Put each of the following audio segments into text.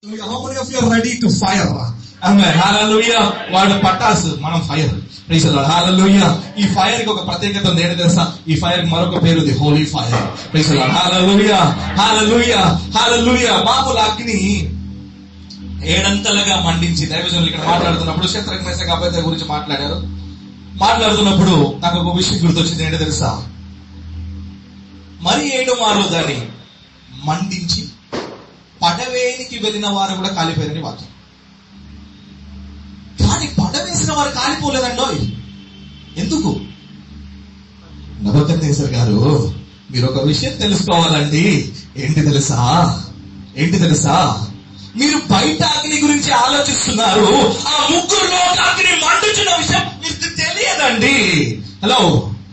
How many of you are ready to fire? Amen. Hallelujah. వాడు పటాసు, మనం fire. Praise the lord. Hallelujah. ఈ fire కి ఒక ప్రత్యేకత ఉంది, ఏంటో తెలుసా? ఈ ఫైర్ కి మరొక పేరు the holy fire. Praise the lord. Hallelujah. Hallelujah. Hallelujah. మామూలు అగ్ని ఏడంతలుగా మండించి దైవజనులు ఇక్కడ మాట్లాడుతున్నప్పుడు శత్రుఘ్న మేషక్ అబేద్నెగో గురించి మాట్లాడుతున్నప్పుడు నాకు ఒక విషయం గుర్తొచ్చింది, ఏంటో తెలుసా? మరి 7 మారు దాన్ని మండించి పడవేనికి వెళ్ళిన వారు కూడా కాలిపోయారని వాక్యం. కానీ పడవేసిన వారు కాలిపోలేదండో. ఎందుకు? నెబుకద్నెజర్ గారు, మీరు ఒక విషయం తెలుసుకోవాలండి. ఏంటి తెలుసా? మీరు బయట అగ్ని గురించి ఆలోచిస్తున్నారు, ఆ ముగ్గురులో అగ్ని మండుచున్న విషయం మీకు తెలియదండి. హలో,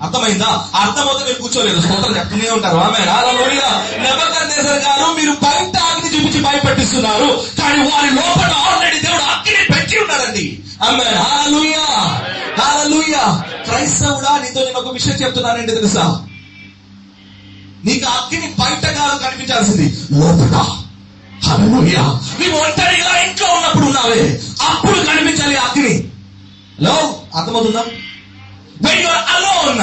అర్థమైందా? అర్థమైతే మీరు కూర్చోలేదు, స్తోత్రం చెప్తూనే ఉంటారు. ఆమె హల్లెలూయా. నెబుకద్నెజర్ గారు, మీరు బయట అగ్ని చూపించి భయపెట్టిస్తున్నారు, కానీ వారి లోపల ఆల్రెడీ దేవుడు అగ్ని పెట్టి ఉన్నారండి. ఆమె హల్లెలూయా. హల్లెలూయా. క్రైస్తవుడా, నీతో నేను ఒక విషయం చెప్తున్నానండి, తెలుసా? నీకు అగ్ని బయట కాదు కనిపించాల్సింది, లోపల. హల్లెలూయా. నీవు ఒంటరిగా ఇంట్లో ఉన్నప్పుడు ఉన్నావే, అప్పుడు కనిపించాలి అగ్ని. హలో, అర్థమవుతుందా? When you are alone,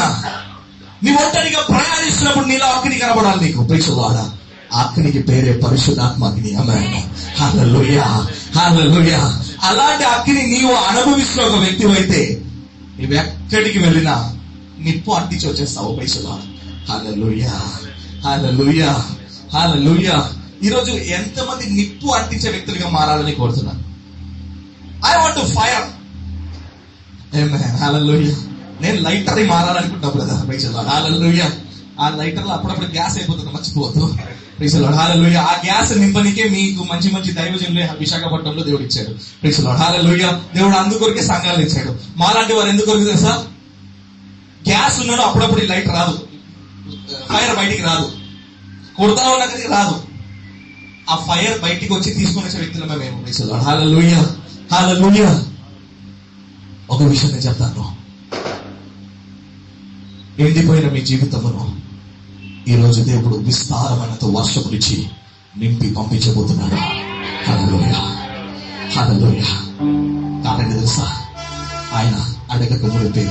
నీవు ఒంటరిగా ప్రయాణిస్తున్నప్పుడు నీలో అగ్ని కనబడాలి నీకు. Praise the Lord. అగ్నికి పేరే పరిశుద్ధాత్మ అగ్ని. ఆమేన్. హల్లెలూయా. హల్లెలూయా. అలాంటి అగ్ని నీవు అనుభవిస్తున్న ఒక వ్యక్తి అయితే నీవు ఎక్కడికి వెళ్ళినా నిప్పు అంటించి వచ్చేస్తావు. Praise the lord. Hallelujah. Hallelujah. Hallelujah. ఈరోజు ఎంతమంది నిప్పు అంటించే వ్యక్తులుగా మారాలని కోరుతున్నాను? I want to fire. Amen. Hallelujah. నేను లైటర్ మారాలనుకుంటా brother. Praise the lord. Hallelujah. ఆ లైటర్ లో అప్పుడప్పుడు గ్యాస్ అయిపోతుంది, మర్చిపోవద్దు. Praise the lord. హల్లెలూయా. ఆ గ్యాస్ నింపనికే మీకు మంచి మంచి దైవజనులు విశాఖపట్నంలో దేవుడు ఇచ్చాడు. Praise the lord. హల్లెలూయా. దేవుడు అందుకొరకే సంఘాలు ఇచ్చాడు. మాలాంటి వారు ఎందుకొరకు తెలుసా? గ్యాస్ ఉన్నాడు, అప్పుడప్పుడు ఈ లైట్ రాదు, ఫైర్ బయటికి రాదు, కొడతా ఉన్నది రాదు. ఆ ఫైర్ బయటికి వచ్చి తీసుకొని వచ్చే వ్యక్తులమే మేము. Praise the lord. Hallelujah. Hallelujah. ఒక విషయం నేను చెప్తాను, ఎండిపోయిన మీ జీవితమును ఈరోజు దేవుడు విస్తారమైనతో వర్షపునిచ్చి నింపి పంపించబోతున్నాడు. హల్లెలూయా. హల్లెలూయా. కారణం తెలుసా? ఆయన అడగక మునిపే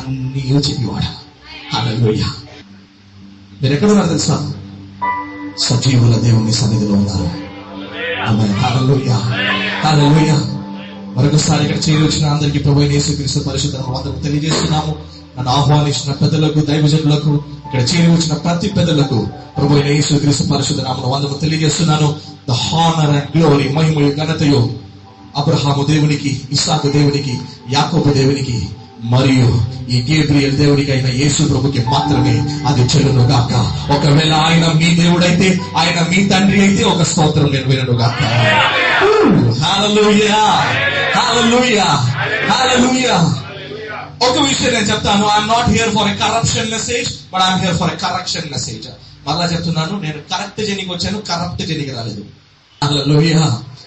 అన్నీ చెప్పేవాడు. హల్లెలూయా. మీరు ఎక్కడున్నారు తెలుసా? సజీవుల దేవుని సన్నిధిలో ఉన్నారు. ఆమేన్. హల్లెలూయా. హల్లెలూయా. మరొకసారి ఇక్కడ చేరి వచ్చిన అందరికీ ప్రభువైన యేసుక్రీస్తు పరిశుద్ధ నామములో తెలియజేస్తున్నాము. నన్ను ఆహ్వానించిన పెద్దలకు, దైవజనులకు, ఇక్కడ చేరి వచ్చిన ప్రతి పెద్దలకు ప్రభువైన యేసుక్రీస్తు పరిశుద్ధ నామములో వందనములు తెలియజేస్తున్నాను. ద హానర్ అండ్ గ్లోరీ, మహిమయు ఘనతయు అబ్రహాము దేవునికి, ఇస్సాకు దేవునికి, యాకోబు దేవునికి మరియు ఈ గేబ్రియల్ దేవుడికి అయిన యేసు ప్రభుకి మాత్రమే అది చెల్లును గాక. ఒకవేళ ఆయన మీ దేవుడైతే, ఆయన మీ తండ్రి అయితే ఒక స్తోత్రం నేను వినను గాక. హల్లెలూయా. హల్లెలూయా. హల్లెలూయా. ఒక విషయం నేను చెప్తాను, I'm not here for a corruption message, but I'm here for a correction message. మళ్ళా చెప్తున్నాను, నేను కరెక్ట్ జనికి వచ్చాను, కరప్ట్ జనికి రాలేదు. హల్లెలూయా.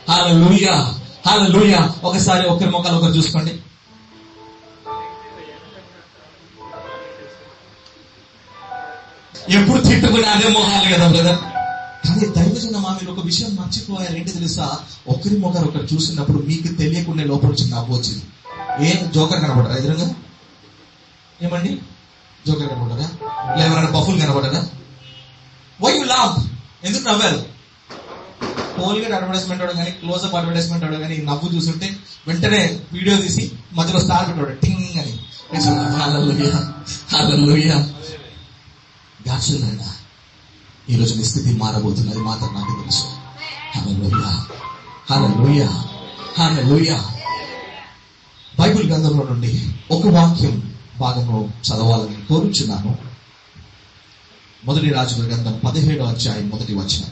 హల్లెలూయా. హల్లెలూయా. ఒకసారి ఒకరి ముఖాలు ఒకరు చూసుకోండి. ఎప్పుడు తిట్టుకుని అదే మొహాలు కదా బ్రదర్. కానీ దైవజన మీరు ఒక విషయం మర్చిపోయారు, ఏంటి తెలుసా? ఒకరి మొఖాలు ఒకరు చూసినప్పుడు మీకు తెలియకుండా లోపల వచ్చి నవ్వు వచ్చింది. ఏం జోకర్ కనబడరా ఎదురుగా? ఏమండి, జోకర్ కనబడరా? ఎవరైనా బఫుల్ కనబడరా? వై యు లావ్? ఎందుకు నవ్వారు? కోల్గేట్ అడ్వర్టైజ్మెంట్ వాడు కానీ, క్లోజ్అప్ అడ్వర్టైజ్మెంట్ వాడు కానీ నవ్వు చూస్తుంటే వెంటనే వీడియో తీసి మధ్యలో స్టార్ పెట్టాడు టింగ్ అని. హల్లెలూయా. హల్లెలూయా. దాచున్నాడా? ఈరోజు నీ స్థితి మారబోతున్నది మాత్రం నాకు తెలుసు. హల్లెలూయా. హల్లెలూయా. హల్లెలూయా. బైబిల్ గ్రంథంలో నుండి ఒక వాక్యం భాగంలో చదవాలని కోరుచున్నాను. మొదటి రాజుల గ్రంథం 17వ అధ్యాయం 1వ వచనం.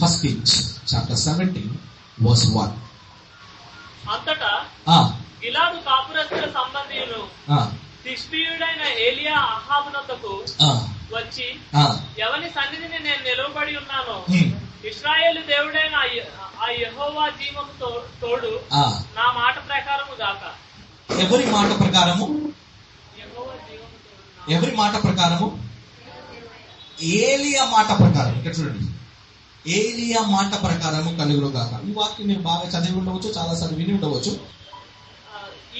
First Kings chapter 17 verse 1. అంతటా గిలాదు కాపురస్తుల సంబంధియులు తిష్బీయుడైన ఏలియా అహాబునొద్దకు వచ్చి, ఎవని సన్నిధిని నేను నిలవబడి ఉన్నానో ఇశ్రాయేలు దేవుడైన ఆ యెహోవా జీవము తోడు నా మాట ప్రకారము గాక. ఎవరి మాట ప్రకారము? ఎవరి మాట ప్రకారము? ఏలియా మాట ప్రకారం. ఇక్కడ చూడండి, ఏలియా మాట ప్రకారము కలుగును గాక. ఈ వాక్యం మీరు బాగా చదివి ఉండవచ్చు, చాలా సార్లు విని ఉండవచ్చు.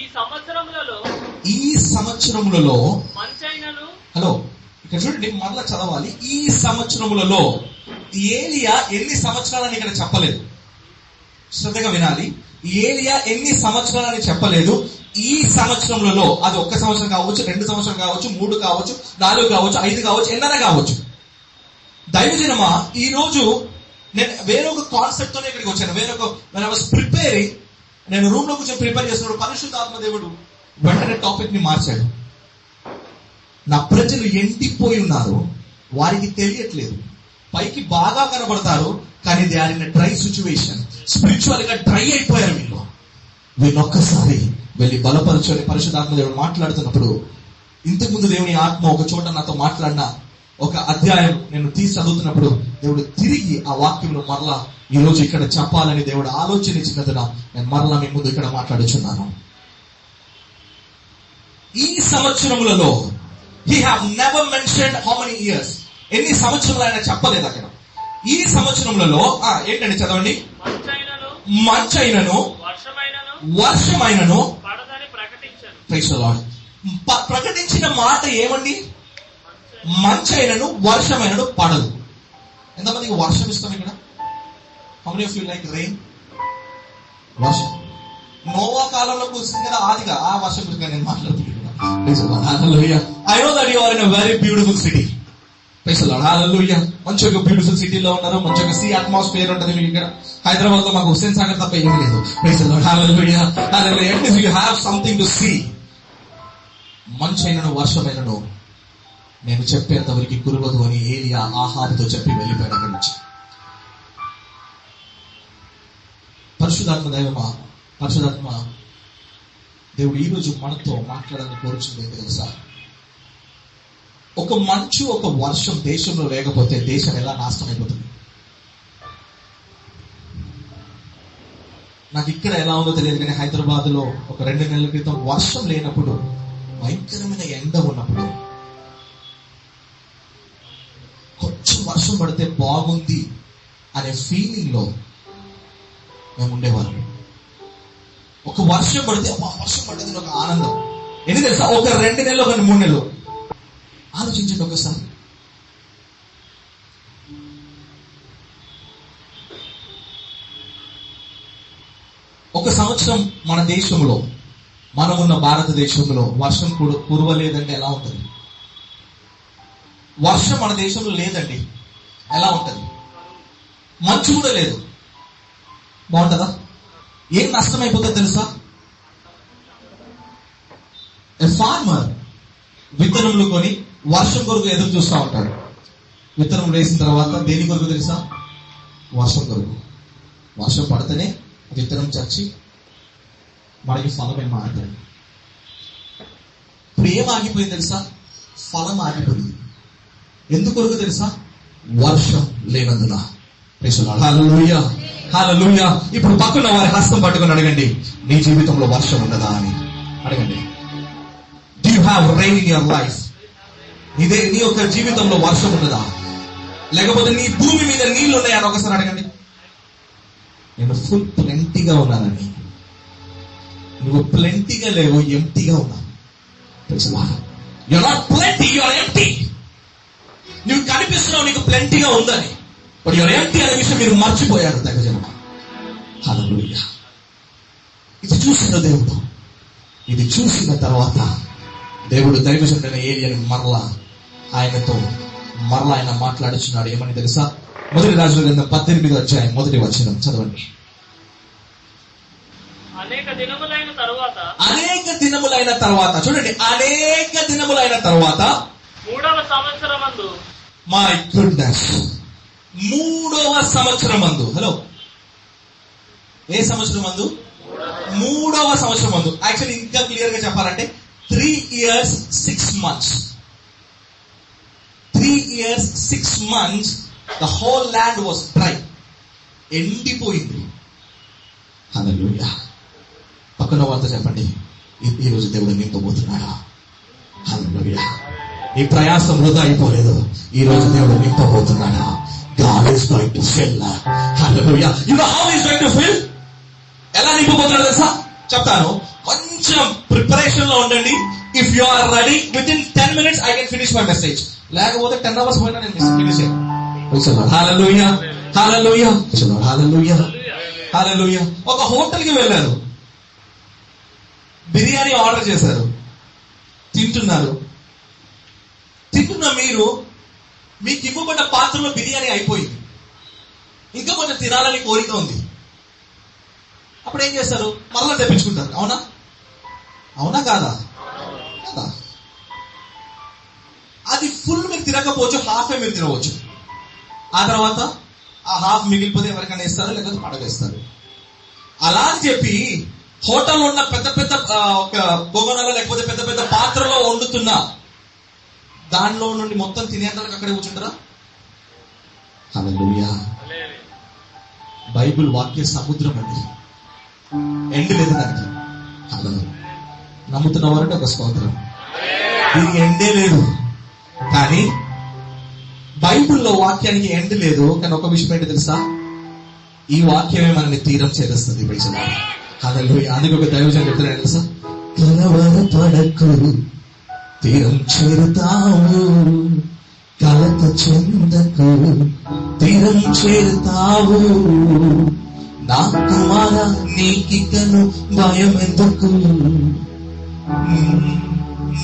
ఈ సంవత్సరములలో హలో ఇక్కడ చూడండి, మరలా చదవాలి. ఈ సంవత్సరములలో ఏలియా ఎన్ని సంవత్సరాలని ఇక్కడ చెప్పలేదు. శ్రద్ధగా వినాలి. ఏలియా ఎన్ని సంవత్సరాలని చెప్పలేదు. ఈ సంవత్సరములలో, అది 1 సంవత్సరం కావచ్చు, 2 సంవత్సరం కావచ్చు, 3 కావచ్చు, 4 కావచ్చు, 5 కావచ్చు, ఎన్నైనా కావచ్చు. దైవజనమా, ఈ రోజు నేను వేరొక కాన్సెప్ట్ తోనే ఇక్కడికి వచ్చాను. when I was preparing, నేను రూమ్ లో కూర్చొని ప్రిపేర్ చేస్తున్నప్పుడు పరిశుద్ధాత్మ దేవుడు వెంటనే టాపిక్ ని మార్చాడు. నా ప్రజలు ఎండిపోయి ఉన్నారు, వారికి తెలియట్లేదు. పైకి బాగా కనబడతారు, కానీ they are in dry situation. Spiritual గా డ్రై అయిపోయారు వీళ్ళు. వీళ్ళొక్కసారి వెళ్ళి బలపరచుని పరిశుద్ధాత్మ దేవుడు మాట్లాడుతున్నప్పుడు, ఇంతకుముందు దేవుని ఆత్మ ఒక చోట నాతో మాట్లాడిన ఒక అధ్యాయం నేను తీసి చదువుతున్నప్పుడు దేవుడు తిరిగి ఆ వాక్యంలో మరలా ఈ రోజు ఇక్కడ చెప్పాలని దేవుడు ఆలోచన ఇచ్చినందున నేను మరలా మీ ముందు ఇక్కడ మాట్లాడుచున్నాను. ఈ సంవత్సరములలో he have never mentioned how many years, ఎన్ని సంవత్సరములు ఆయన చెప్పలేదు అక్కడ. ఈ సంవత్సరములలో ఏంటండి చదవండి. మంచైనను వర్షమైనను ప్రైజ్ ది లార్డ్. ప్రకటించిన మాట ఏమండి? మంచైనను వర్షమైనను పడదు. ఎంతమందికి వర్షం ఇస్తాం ఇక్కడ? How many of you like rain? వర్షం నోవా కాలంలో కురిసింది కదా, ఆదిగా ఆ వర్షం గురించి నేను మాట్లాడుతున్నాను. I know that you are in a very beautiful city. Praise the Lord. Hallelujah. మంచి ఒక బ్యూటిఫుల్ సిటీలో ఉన్నారు. మంచి ఒక సీ అట్మాస్ఫియర్ ఉంటుంది మీకు ఇక్కడ. హైదరాబాద్ లో మాకు హుస్సేన్ సాగర్ తప్ప ఏమీ లేదు. Praise the Lord. Hallelujah. Hallelujah. At least you have something to see. మంచైనను వర్షమైనను నేను చెప్పేంతవరకు కురవదు అని ఏలియా ఆహాబుతో చెప్పి వెళ్ళిపోయాడు అక్కడి నుంచి. పరిశుద్ధాత్మ దేవుడు ఈ రోజు మనతో మాట్లాడాలని కోరుచుంది ఏంటి తెలుసా? ఒక మంచు ఒక వర్షం దేశంలో లేకపోతే దేశం ఎలా నాశనం అయిపోతుంది. నాకు ఇక్కడ ఎలా ఉందో తెలియదు, కానీ హైదరాబాద్ లో ఒక 2 నెలల క్రితం వర్షం లేనప్పుడు, భయంకరమైన ఎండ ఉన్నప్పుడు, కొంచెం వర్షం పడితే బాగుంది అనే ఫీలింగ్ లో మేము ఉండేవాళ్ళం. ఒక వర్షం పడితే వర్షం పడ్డది ఒక ఆనందం. ఎందుకు తెలుసా? ఒక 2 నెలలు, ఒక 3 నెలలు ఆలోచించండి ఒకసారి. ఒక సంవత్సరం మన దేశంలో, మనమున్న భారతదేశంలో వర్షం కురవలేదంటే ఎలా ఉంటుంది? వర్షం మన దేశంలో లేదండి, ఎలా ఉంటుంది? మంచు కూడా లేదు, బాగుంటుందా? ఏం నష్టం అయిపోతుంది తెలుసా? ఫార్మర్ విత్తనములు కొని వర్షం కొరకు ఎదురు చూస్తూ ఉంటాడు. విత్తనం వేసిన తర్వాత దేని కొరకు తెలుసా? వర్షం కొరకు. వర్షం పడితేనే విత్తనం చచ్చి మనకి ఫలం ఏమో ఆగిపోయింది. ఇప్పుడు ఏం ఆగిపోయింది తెలుసా? ఫలం ఆగిపోయింది. ఎందుకొరకు తెలుసా? వర్షం లేనందున. హల్లెలూయా, హల్లెలూయా. ఇప్పుడు పక్కన వారి హస్తం పట్టుకుని అడగండి, నీ జీవితంలో వర్షం ఉన్నదా అని అడగండి. Do you have rain in your life? నీ యొక్క జీవితంలో వర్షం ఉన్నదా? లేకపోతే నీ భూమి మీద నీళ్లు ఉన్నాయని ఒకసారి అడగండి. నేను ఫుల్ ప్లెంటీగా ఉన్నానని. నువ్వు ప్లెంటీగా లేవు, ఎంటీగా ఉన్నావు. You're not plenty, you're empty. నువ్వు కనిపిస్తున్నావు నీకు ప్లెంటీగా ఉందని, బట్ యువర్ ఎంప్టీ అనే విషయం మీరు మర్చిపోయారు. దైవజనమా, హల్లెలూయా. ఇది చూసిన దేవుడు, ఇది చూసిన తర్వాత దేవుడు దైవజనుడైన ఏలియాని మరలా ఆయన మాట్లాడుచున్నాడు. ఏమని తెలుసా? 1 రాజుల గ్రంథం 18వ అధ్యాయం 1వ వచనం చదవండి. అనేక దినములైన తర్వాత చూడండి, అనేక దినములైన తర్వాత 3వ సంవత్సరమందు, మై గుడ్నెస్, 3వ సంవత్సరమందు. హలో, ఏ సంవత్సరమందు? 3వ సంవత్సరమందు. యాక్చువల్లీ ఇంకా క్లియర్ గా చెప్పాలంటే 3 years 6 months. 3 years 6 months the whole land was dry. ఎండిపోయింది. హల్లెలూయా. పక్కన వార్త చెప్పండి, ఈ రోజు దేవుడు నింపబోతున్నాడా? హల్లెలూయా. ఈ ప్రయాసం వృధా అయిపోలేదు. ఈ రోజు దేవుడు నింపబోతున్నాడా? God is going to fill. Hallelujah. You know how he's going to fill? ఎలా నింపబోతున్నాడు తెలుసా? చెప్తాను. కొంచెం ప్రిపరేషన్ లో ఉండండి. If you are ready, within 10 minutes I can finish my message. లేకపోతే 10 hours పోయినా నేను ఫినిష్ చేయను. హల్లెలూయా, హల్లెలూయా, హల్లెలూయా, హల్లెలూయా. ఒక హోటల్ కి వెళ్ళారు, బిర్యానీ ఆర్డర్ చేశారు, తింటున్నారు. తింటున్న మీరు, మీకు ఇవ్వబడ్డ పాత్రలో బిర్యానీ అయిపోయింది, ఇంకా కొంచెం తినాలని కోరిక ఉంది. అప్పుడు ఏం చేస్తారు? మరలా తెప్పించుకుంటారు. అవునా? అవునా కాదా? కదా. అది ఫుల్ మీరు తినకపోవచ్చు, హాఫే మీరు తినవచ్చు. ఆ తర్వాత ఆ హాఫ్ మిగిలిపోతే ఎవరికైనా ఇస్తారు, లేకపోతే పడవేస్తారు. అలా అని చెప్పి హోటల్లో ఉన్న పెద్ద పెద్ద ఒక బొగనలో లేకపోతే పెద్ద పెద్ద పాత్రలో వండుతున్నా దానిలో నుండి మొత్తం తినేంతలకు అక్కడే కూర్చుంటారా? హల్లెలూయా. బైబిల్ వాక్య సముద్రం అండి, ఎండ్ లేదు దానికి. హల్లెలూయా. నమ్ముతున్నవారంటే ఒక స్తోత్రం. దీనికి ఎండే లేదు. కానీ బైబిల్లో వాక్యానికి ఎండ్ లేదు. కానీ ఒక విషయం ఏంటి తెలుసా? ఈ వాక్యమే మనల్ని తీరం చేరుస్తుంది. హల్లెలూయా. అందుకే ఒక దైవజనుడు చెప్తున్నాడు తెలుసా? కలవరపడకు, తీరం చేరుతావు, కలత చెందకు, తీరం చేరుతావు, నా కుమార నీకికను భయం ఎందుకు,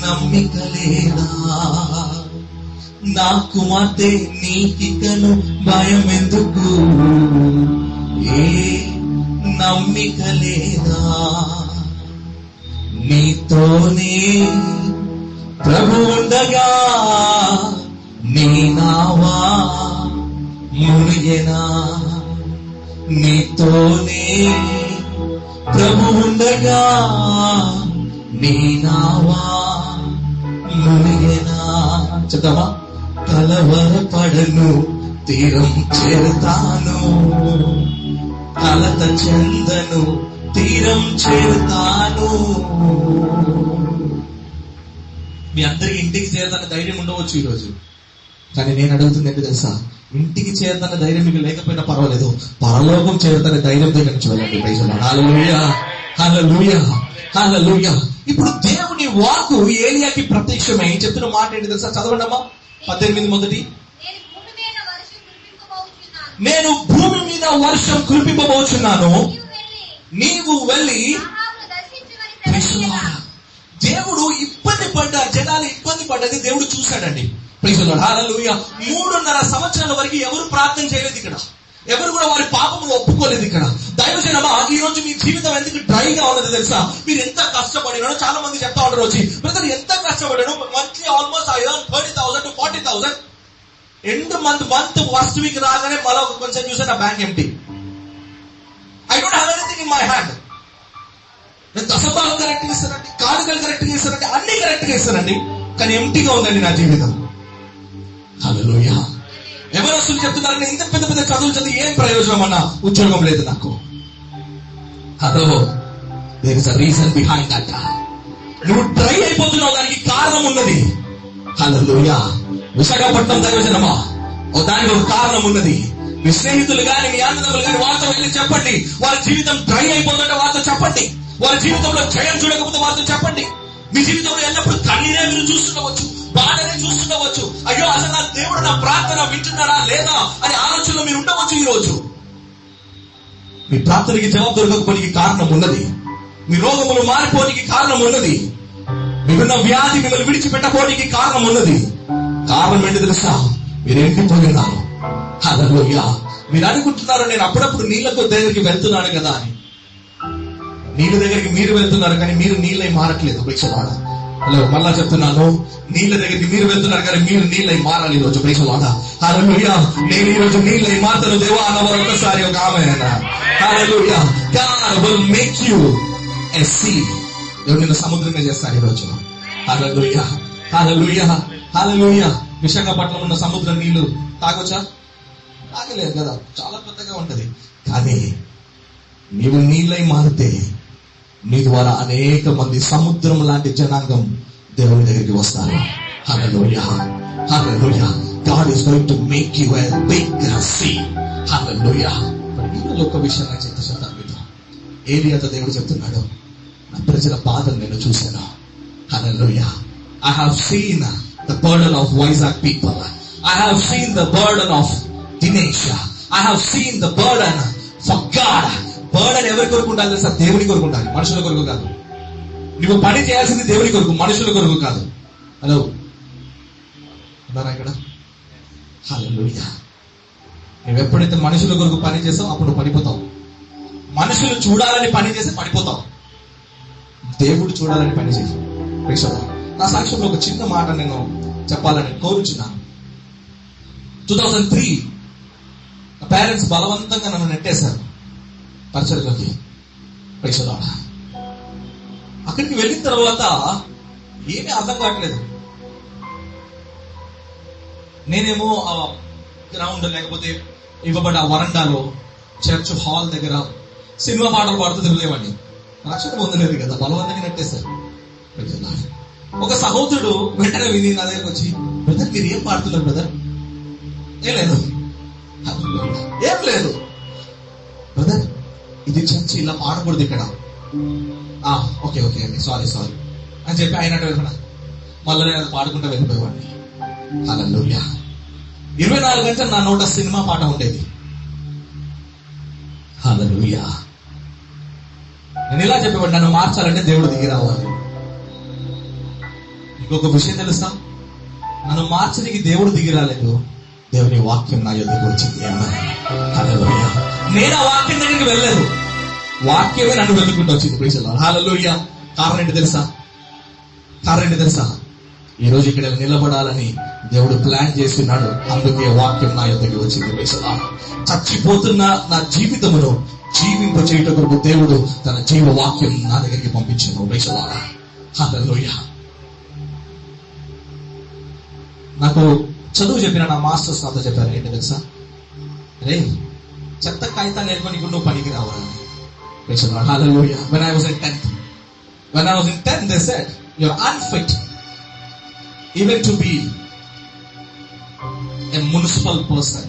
నమ్మిక లేదా, నా కుమార్తె నీకికను భయం ఎందుకు, ఏ నమ్మిక లేదా, నీతోనే ప్రభు ఉండగా నీ నావా మునిగెనా, నీతోనే ప్రభు ఉండగా నీ నావా మునిగెనా. చెప్తామా? కలవరపడను, తీరం చేరుతాను, కలత చెందను, తీరం చేరుతాను. మీ అందరికి ఇంటికి చేరదన్న ధైర్యం ఉండవచ్చు ఈరోజు. కానీ నేను అడుగుతుంది ఏంటి తెలుసా? ఇంటికి చేరదన్న ధైర్యం మీకు లేకపోయినా పర్వాలేదు, పరలోకం చేరుతన్న ధైర్యం దగ్గర నుంచి వెళ్ళండి. హల్లెలూయా, హల్లెలూయా, హల్లెలూయా. ఇప్పుడు దేవుని వాక్కు ఏలియాకి ప్రత్యక్షమై చెప్తున్న మాట ఏంటి తెలుసా? చదవండి అమ్మా. 18 మొదటి. నేను భూమి మీద వర్షం కురిపింపబోచున్నాను, నీవు వెళ్ళి. దేవుడు ఇబ్బంది పడ్డారు, జనాలు ఇబ్బంది పడ్డది దేవుడు చూశాడండి. Praise the lord. హల్లెలూయా. 3.5 సంవత్సరాల వరకు ఎవరు ప్రార్థన చేయలేదు ఇక్కడ, ఎవరు కూడా వారి పాపములు ఒప్పుకోలేదు ఇక్కడ. దైవజనమా, ఈ రోజు మీ జీవితం ఎందుకు డ్రైగా ఉన్నది తెలుసా? మీరు ఎంత కష్టపడినారో చాలా మంది చెప్తా ఉంటారు వచ్చి, బ్రదర్ ఎంత కష్టపడాను, monthly almost I earn 30,000 to 40,000. End month first week రాగానే మళ్ళీ కొంచెం చూసా నా bank empty. I don't have anything in my hand. నేను దశభాగం కరెక్ట్ గా ఇస్తానండి, కానుకలు కరెక్ట్ గా ఇస్తానండి, అన్ని కరెక్ట్ గా ఇస్తానండి, కానీ ఎంటీగా ఉందండి నా జీవితం. హల్లెలూయా. ఎవరొస్తులు చెప్తున్నారని ఇంత పెద్ద పెద్ద చదువులు చదివి ఏం ప్రయోజనం అన్నా, ఉద్యోగం లేదు నాకు. Hello, there is a reason behind that. నువ్వు డ్రై అయిపోతున్నావు, దానికి కారణం ఉన్నది. హల్లెలూయా. విశాఖపట్నం దైవజనమా, దానికి ఒక కారణం ఉన్నది. మీ స్నేహితులు గాని, మీ అన్నదమ్ములు గాని వారితో వెళ్ళి చెప్పండి, వారి జీవితం డ్రై అయిపోతుంటే వారితో చెప్పండి. వారి జీవితంలో జయం చూడకపోతే వారితో చెప్పండి. మీ జీవితంలో ఎల్లప్పుడు కన్నీరే మీరు చూస్తుండవచ్చు, బాధనే చూస్తుండవచ్చు. అయ్యో, అసలు నా దేవుడు నా ప్రార్థన వింటున్నాడా లేదా అని ఆలోచనలో మీరు ఉండవచ్చు. ఈ రోజు మీ ప్రార్థనకి జవాబు దొరకకపోనికి కారణం ఉన్నది, మీ రోగములు మారిపోనికి కారణం ఉన్నది, మీకున్న వ్యాధి మిమ్మల్ని విడిచిపెట్టకపోనికి కారణం ఉన్నది. కారణం ఏంటి తెలుసా? మీరు ఎండిపోయినారు. హల్లెలూయా. మీరు అనుకుంటున్నారు నేను అప్పుడప్పుడు నీళ్లతో దగ్గరికి వెళ్తున్నాను కదా అని. నీళ్ళ దగ్గరికి మీరు వెళ్తున్నారు, కానీ మీరు నీళ్ళై మారట్లేదు. ప్రేక్షవాడ, హలో, మళ్ళా చెప్తున్నాను, నీళ్ళ దగ్గరికి మీరు వెళ్తున్నారు, కానీ మీరు నీళ్ళై మారాలి ఈ రోజు. ప్రేక్షవాడ, హల్లెలూయా. నేను ఈ రోజు నీళ్ళై మారుతాను దేవా అన్నవారు ఒకసారి ఒక ఆమె. హల్లెలూయా. God will make you a sea. దేవుడు నిన్ను సముద్రంగా చేస్తాడు ఈ రోజు. హల్లెలూయా, హల్లెలూయా, హల్లెలూయా. విశాఖపట్నం ఉన్న సముద్రం నీళ్లు తాగొచ్చా? తాగలేదు కదా, చాలా పెద్దగా ఉంటది. కానీ నీవు నీళ్ళై మారితే నీ ద్వారా అనేక మంది సముద్రం లాంటి జనాంగం దేవుని దగ్గరికి వస్తారు. హల్లెలూయా, హల్లెలూయా. God is going to make you a big sea. Hallelujah. ఈరోజు ఒక విషయం నాకు చెప్తాను మీతో. ఏలియాతో దేవుడు చెప్తున్నాడు, నా ప్రజల బాధను నేను చూశాను. Hallelujah. I have seen the burden of Vizag people. I have seen the burden of Dinesh. I have seen the burden for God. Burden ఎవరి కొరకు ఉండాలి తెలుసా? దేవుని కొరకు ఉండాలి, మనుషుల కొరకు కాదు. నువ్వు పని చేయాల్సింది దేవుని కొరకు, మనుషుల కొరకు కాదు. హలో, ఉన్నారా ఇక్కడ? హల్లెలూయా. నువ్వు ఎప్పుడైతే మనుషుల కొరకు పని చేస్తావు అప్పుడు పడిపోతావు. మనుషులు చూడాలని పని చేస్తే పడిపోతావు. దేవుడు చూడాలని పని చేసి. నా సాక్ష్యంలో ఒక చిన్న మాట నేను చెప్పాలని కోరుచున్నాను. 2003 నా పేరెంట్స్ బలవంతంగా నన్ను నెట్టేశారు పరిచయలోకి. అక్కడికి వెళ్ళిన తర్వాత ఏమీ అర్థం కావట్లేదు. నేనేమో ఆ గ్రౌండ్ లేకపోతే ఇవ్వబడ్డ ఆ వరండాలో చర్చ్ హాల్ దగ్గర సినిమా పాటలు పాడుతూ తిరగలేవండి. రక్షణ పొందలేదు కదా, బలవంతంగా నెట్టేశారు. ఒక సహోదరుడు వెంటనే విని నా దగ్గరకు వచ్చి, బ్రదర్ మీరు ఏం పాడుతున్నారు బ్రదర్? ఏం లేదు, ఏం లేదు బ్రదర్, ఇది చర్చ్, ఇలా పాడకూడదు ఇక్కడ. ఓకే ఓకే అండి, సారీ అని చెప్పి ఆయన వెళ్ళిపోయినా. మళ్ళీ నేను పాడుకుంటూ వెళ్ళిపోయేవాడిని. హల్లెలూయా. 24 గంటలు నా నోట సినిమా పాట ఉండేది. హల్లెలూయా. నేను ఇలా చెప్పేవాడు, నన్ను మార్చాలంటే దేవుడు దిగి రావాలి. ఇంకొక విషయం తెలుసా? నన్ను మార్చడానికి దేవుడు దిగి రాలేదు, దేవుని వాక్యం నా యొద్దకు వచ్చింది. హల్లెలూయా. నేను ఆ వాక్యం దగ్గరికి వెళ్ళలేదు, వాక్యమే నన్ను వెతుక్కుంటూ వచ్చింది. Praise the lord. హల్లెలూయా. కారణం ఏంటి తెలుసా? ఈ రోజు ఇక్కడ నిలబడాలని దేవుడు ప్లాన్ చేస్తున్నాడు. అందుకే వాక్యం నా యొద్దకు వచ్చింది. Praise the lord. చచ్చిపోతున్న నా జీవితమును జీవింప చేయటం కొరకు దేవుడు తన జీవ వాక్యం నా దగ్గరికి పంపించాడు. Praise the lord. హల్లెలూయా. నాకు చదువు చెప్పిన నా మాస్టర్స్ నాతో చెప్పారు, ఏంటి తెలుసా? రే, చెత్త కాగితాలు నేర్కొని నువ్వు పనికి రావాలి. Hallelujah. When I was in 10th, they said, you're unfit even to be a municipal person.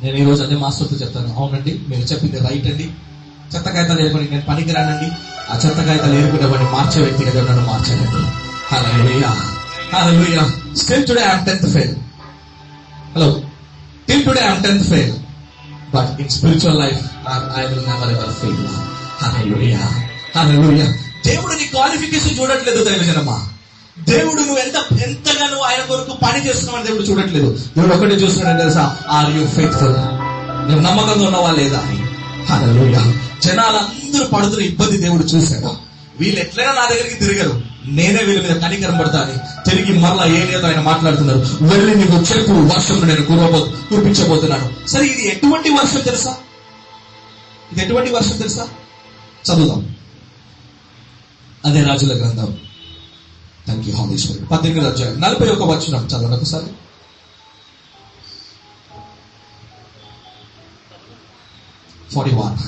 నేను ఈరోజు అదే మాస్టర్తో చెప్తాను, అవునండి మీరు చెప్పింది రైట్ అండి, చెత్త కాగితాలు ఏర్పడి నేను పనికి రానండి. ఆ చెత్త కాగితాలు ఏర్పడేవాడిని మార్చే వ్యక్తిగా దేవుడు నన్ను మార్చానండి. Hallelujah. Hallelujah. Still today I am 10th fail. Hello. Till today I am 10th fail. But in spiritual life, I will never ever fail. Hallelujah. Hallelujah. దేవుడు నీ క్వాలిఫికేషన్ చూడట్లేదు దైవజనమా. దేవుడు నువ్వు ఎంతగా నువ్వు ఆయన కొరకు పని చేస్తున్నావని దేవుడు చూడట్లేదు. దేవుడు ఒకటే చూస్తున్నాడు తెలుసా? Are you faithful? నువ్వు నమ్మకంగా ఉన్నావా లేదా అని. హల్లెలూయా. జనాలందరూ పడుతున్న ఇబ్బంది దేవుడు చూశాడు. వీళ్ళు ఎట్లైనా నా దగ్గరికి తిరగరు, నేనే వీళ్ళ మీద కనికరం పడతా అని తిరిగి మరలా ఏలియాతో ఆయన మాట్లాడుతున్నారు. వెళ్ళి నీకు చెప్పు, వర్షం నేను కురిపించబోతున్నాను. సరే, ఇది ఎటువంటి వర్షం తెలుసా? చదువుదాం. అదే రాజుల గ్రంథం. Thank you Holy Spirit. 18వ అధ్యాయం 41వ వచనం చదవండి ఒకసారి. 41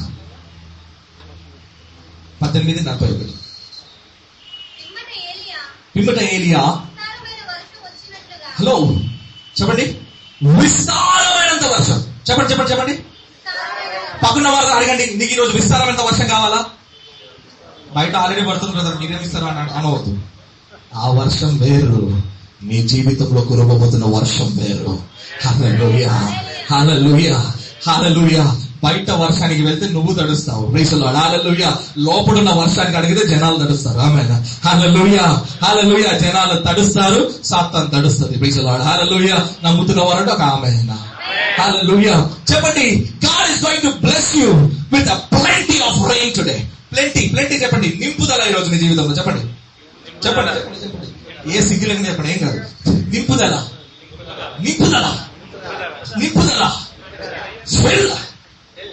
18:41. పిమ్మట ఏలియా, హలో చెప్పండి, విస్తారమైనంత వర్షం. చెప్పండి. పక్కన వారు అడగండి, నీకు ఈరోజు విస్తారమైన వర్షం కావాలా? బయట ఆల్రెడీ పడుతుంది కదా, మీరేం ఇస్తారా అని అనవద్దు. ఆ వర్షం వేరు, నీ జీవితంలో కురవబోతున్న వర్షం వేరు. హల్లెలూయా. హల్లెలూయా. హల్లెలూయా. బయట వర్షానికి వెళ్తే నువ్వు తడుస్తావు. Praise the lord. హల్లెలూయా. లోపడున్న వర్షానికి అడిగితే జనాలు తడుస్తారు. ఆమేన్. హల్లెలూయా. హల్లెలూయా. జనాలు తడుస్తారు, సాతాను తడుస్తుంది. Praise the lord. హల్లెలూయా. నమ్ముతున్న వారంటే ఒక ఆమేన్. హల్లెలూయా. చెప్పండి, God is going to bless you with a plenty of rain today. Plenty చెప్పండి. నింపుదల ఈ రోజు నీ జీవితంలో. చెప్పండి. ఏ సిగ్గులని చెప్పండి, ఏం కాదు. నింపుదల.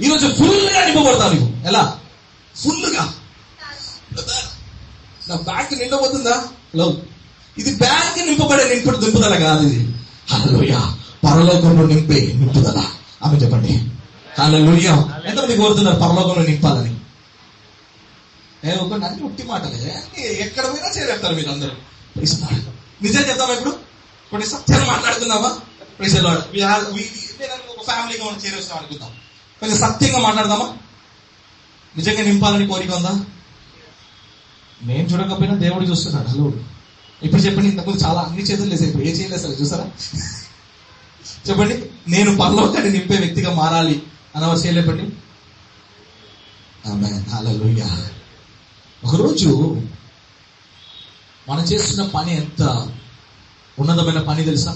ఈరోజు ఫుల్ గా నింపబడతావు నువ్వు. ఎలా? ఫుల్ గా. నా బ్యాంక్ నిండబోతుందా? హలో, ఇది బ్యాంక్ నింపబడే నింపుదల కాదు ఇది. హల్లెలూయా. పరలోకంలో నింపే నింపుదల. ఆమె చెప్పండి. హల్లెలూయా. ఎంతమంది కోరుతున్నారు పరలోకంలో నింపాలని? అన్ని ఉట్టి మాటలే, ఎక్కడ పోయినా చేరేస్తారు మీరు అందరూ. నిజం చెప్తామా? ఇప్పుడు కొన్ని సత్యాలు మాట్లాడుకుందామా? Praise the Lord. నేను ఒక ఫ్యామిలీగా మనం చేరేస్తాం అనుకుందాం. కొంచెం సత్యంగా మాట్లాడదామా? నిజంగా నింపాలని కోరిక ఉందా? నేను చూడకపోయినా దేవుడు చూస్తున్నాడు. హలో, ఇప్పుడు చెప్పండి. ఇంతకుముందు చాలా అన్ని చేతులు లేసాయి, ఇప్పుడు ఏ చేయలేదు చూసారా? చెప్పండి, నేను పరలోకాన్ని నింపే వ్యక్తిగా మారాలి అన్నవారు చేయలేపండి. ఆమేన్, హల్లెలూయా. ఒకరోజు మనం చేస్తున్న పని ఎంత ఉన్నతమైన పని తెలుసా?